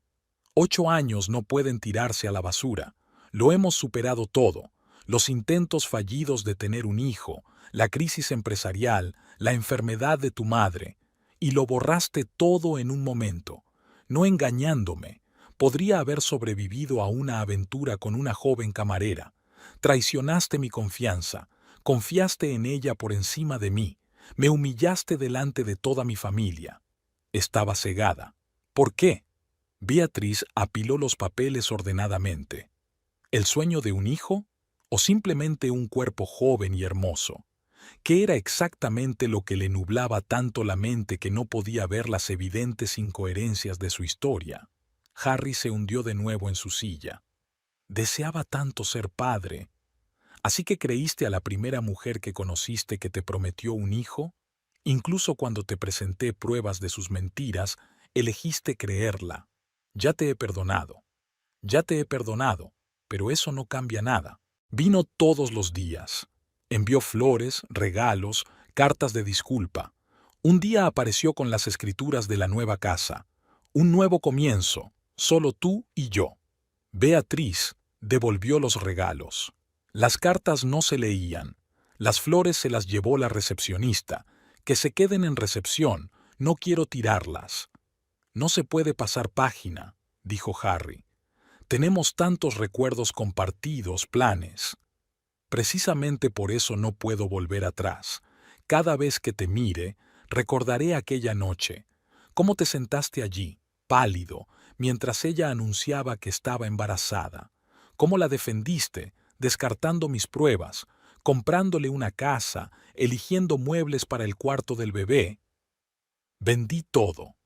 8 años no pueden tirarse a la basura. Lo hemos superado todo. Los intentos fallidos de tener un hijo, la crisis empresarial, la enfermedad de tu madre. Y lo borraste todo en un momento, no engañándome. Podría haber sobrevivido a una aventura con una joven camarera. Traicionaste mi confianza, confiaste en ella por encima de mí, me humillaste delante de toda mi familia. Estaba cegada. ¿Por qué? Beatriz apiló los papeles ordenadamente. ¿El sueño de un hijo? ¿O simplemente un cuerpo joven y hermoso? ¿Qué era exactamente lo que le nublaba tanto la mente que no podía ver las evidentes incoherencias de su historia? Harry se hundió de nuevo en su silla. Deseaba tanto ser padre. ¿Así que creíste a la primera mujer que conociste que te prometió un hijo? Incluso cuando te presenté pruebas de sus mentiras, elegiste creerla. Ya te he perdonado. Ya te he perdonado, pero eso no cambia nada. Vino todos los días. Envió flores, regalos, cartas de disculpa. Un día apareció con las escrituras de la nueva casa. Un nuevo comienzo, solo tú y yo. Beatriz devolvió los regalos. Las cartas no se leían. Las flores se las llevó la recepcionista. Que se queden en recepción, no quiero tirarlas. No se puede pasar página, dijo Harry. Tenemos tantos recuerdos compartidos, planes. Precisamente por eso no puedo volver atrás. Cada vez que te mire, recordaré aquella noche. Cómo te sentaste allí, pálido, mientras ella anunciaba que estaba embarazada. Cómo la defendiste, descartando mis pruebas, comprándole una casa, eligiendo muebles para el cuarto del bebé. Vendí todo,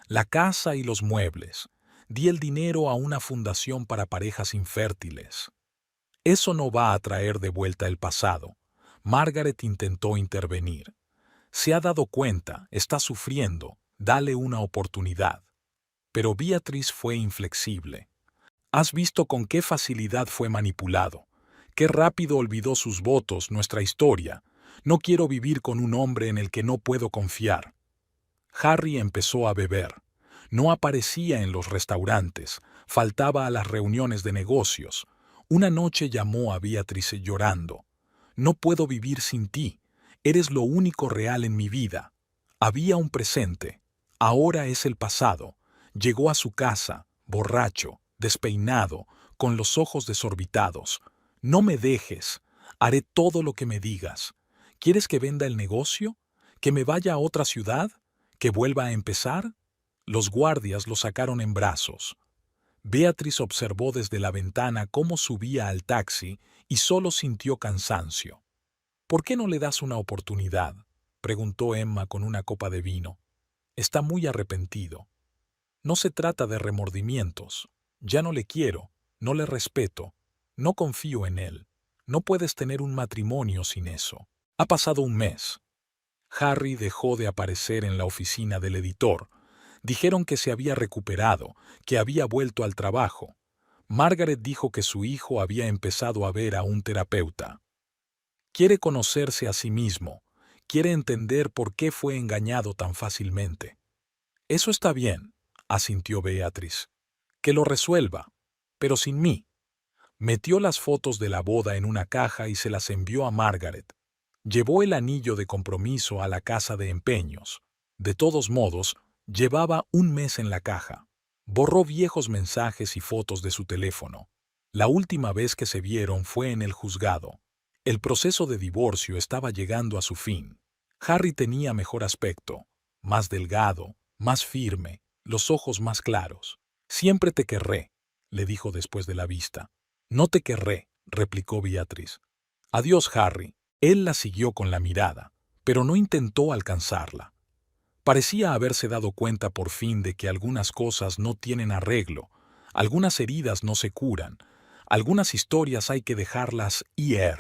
la casa y los muebles. Di el dinero a una fundación para parejas infértiles. Eso no va a traer de vuelta el pasado. Margaret intentó intervenir. Se ha dado cuenta, está sufriendo, dale una oportunidad. Pero Beatriz fue inflexible. Has visto con qué facilidad fue manipulado. Qué rápido olvidó sus votos, nuestra historia. No quiero vivir con un hombre en el que no puedo confiar. Harry empezó a beber. No aparecía en los restaurantes, faltaba a las reuniones de negocios. Una noche llamó a Beatriz llorando. No puedo vivir sin ti. Eres lo único real en mi vida. Había un presente. Ahora es el pasado. Llegó a su casa, borracho, despeinado, con los ojos desorbitados. No me dejes. Haré todo lo que me digas. ¿Quieres que venda el negocio? ¿Que me vaya a otra ciudad? ¿Que vuelva a empezar? Los guardias lo sacaron en brazos. Beatriz observó desde la ventana cómo subía al taxi y solo sintió cansancio. ¿Por qué no le das una oportunidad?, preguntó Emma con una copa de vino. Está muy arrepentido. No se trata de remordimientos. Ya no le quiero, no le respeto, no confío en él. No puedes tener un matrimonio sin eso. Ha pasado un mes. Harry dejó de aparecer en la oficina del editor. Dijeron que se había recuperado, que había vuelto al trabajo. Margaret dijo que su hijo había empezado a ver a un terapeuta. Quiere conocerse a sí mismo, quiere entender por qué fue engañado tan fácilmente. Eso está bien, asintió Beatriz. Que lo resuelva, pero sin mí. Metió las fotos de la boda en una caja y se las envió a Margaret. Llevó el anillo de compromiso a la casa de empeños. De todos modos, llevaba un mes en la caja. Borró viejos mensajes y fotos de su teléfono. La última vez que se vieron fue en el juzgado. El proceso de divorcio estaba llegando a su fin. Harry tenía mejor aspecto, más delgado, más firme, los ojos más claros. Siempre te querré, le dijo después de la vista. No te querré, replicó Beatriz. Adiós, Harry. Él la siguió con la mirada, pero no intentó alcanzarla. Parecía haberse dado cuenta por fin de que algunas cosas no tienen arreglo, algunas heridas no se curan, algunas historias hay que dejarlas ir.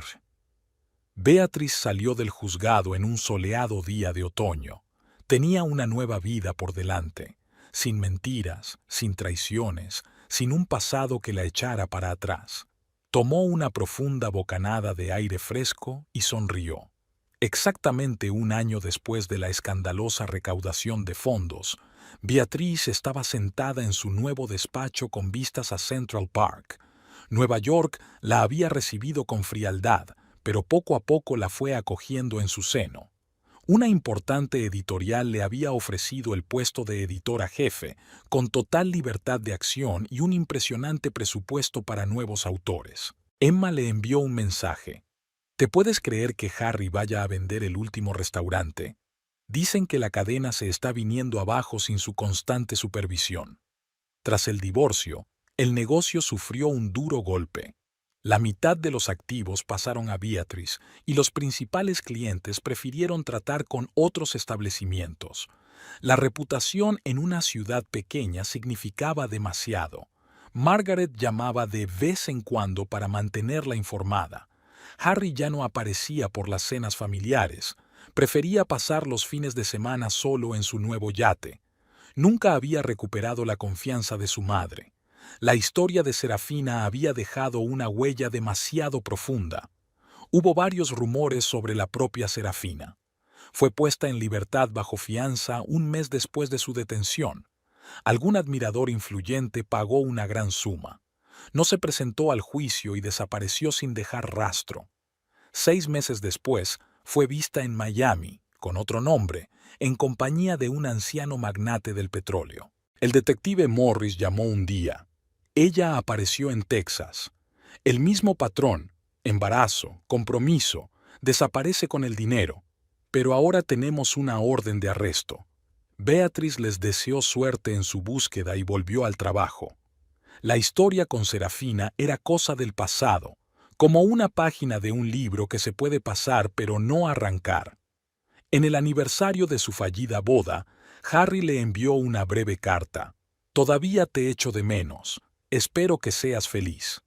Beatriz salió del juzgado en un soleado día de otoño. Tenía una nueva vida por delante, sin mentiras, sin traiciones, sin un pasado que la echara para atrás. Tomó una profunda bocanada de aire fresco y sonrió. Exactamente un año después de la escandalosa recaudación de fondos, Beatriz estaba sentada en su nuevo despacho con vistas a Central Park. Nueva York la había recibido con frialdad, pero poco a poco la fue acogiendo en su seno. Una importante editorial le había ofrecido el puesto de editora jefe, con total libertad de acción y un impresionante presupuesto para nuevos autores. Emma le envió un mensaje. ¿Te puedes creer que Harry vaya a vender el último restaurante? Dicen que la cadena se está viniendo abajo sin su constante supervisión. Tras el divorcio, el negocio sufrió un duro golpe. La mitad de los activos pasaron a Beatriz y los principales clientes prefirieron tratar con otros establecimientos. La reputación en una ciudad pequeña significaba demasiado. Margaret llamaba de vez en cuando para mantenerla informada. Harry ya no aparecía por las cenas familiares. Prefería pasar los fines de semana solo en su nuevo yate. Nunca había recuperado la confianza de su madre. La historia de Serafina había dejado una huella demasiado profunda. Hubo varios rumores sobre la propia Serafina. Fue puesta en libertad bajo fianza un mes después de su detención. Algún admirador influyente pagó una gran suma. No se presentó al juicio y desapareció sin dejar rastro. 6 meses después, fue vista en Miami, con otro nombre, en compañía de un anciano magnate del petróleo. El detective Morris llamó un día. Ella apareció en Texas. El mismo patrón, embarazo, compromiso, desaparece con el dinero. Pero ahora tenemos una orden de arresto. Beatriz les deseó suerte en su búsqueda y volvió al trabajo. La historia con Serafina era cosa del pasado, como una página de un libro que se puede pasar pero no arrancar. En el aniversario de su fallida boda, Harry le envió una breve carta. «Todavía te echo de menos. Espero que seas feliz».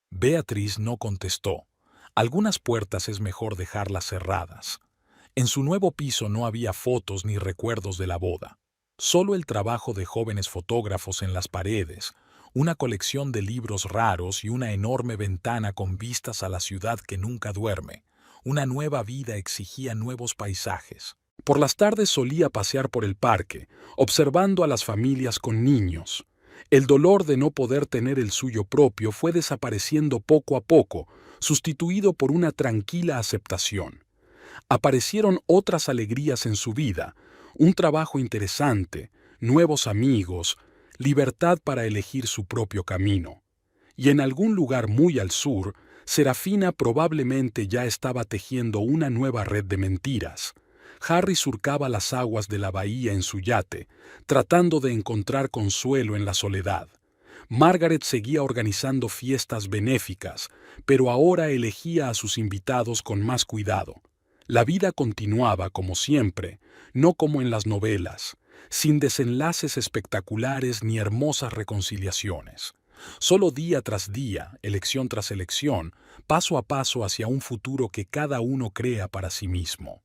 Beatriz no contestó. Algunas puertas es mejor dejarlas cerradas. En su nuevo piso no había fotos ni recuerdos de la boda. Solo el trabajo de jóvenes fotógrafos en las paredes, una colección de libros raros y una enorme ventana con vistas a la ciudad que nunca duerme. Una nueva vida exigía nuevos paisajes. Por las tardes solía pasear por el parque, observando a las familias con niños. El dolor de no poder tener el suyo propio fue desapareciendo poco a poco, sustituido por una tranquila aceptación. Aparecieron otras alegrías en su vida, un trabajo interesante, nuevos amigos, libertad para elegir su propio camino. Y en algún lugar muy al sur, Serafina probablemente ya estaba tejiendo una nueva red de mentiras. Harry surcaba las aguas de la bahía en su yate, tratando de encontrar consuelo en la soledad. Margaret seguía organizando fiestas benéficas, pero ahora elegía a sus invitados con más cuidado. La vida continuaba como siempre, no como en las novelas, sin desenlaces espectaculares ni hermosas reconciliaciones. Solo día tras día, elección tras elección, paso a paso hacia un futuro que cada uno crea para sí mismo.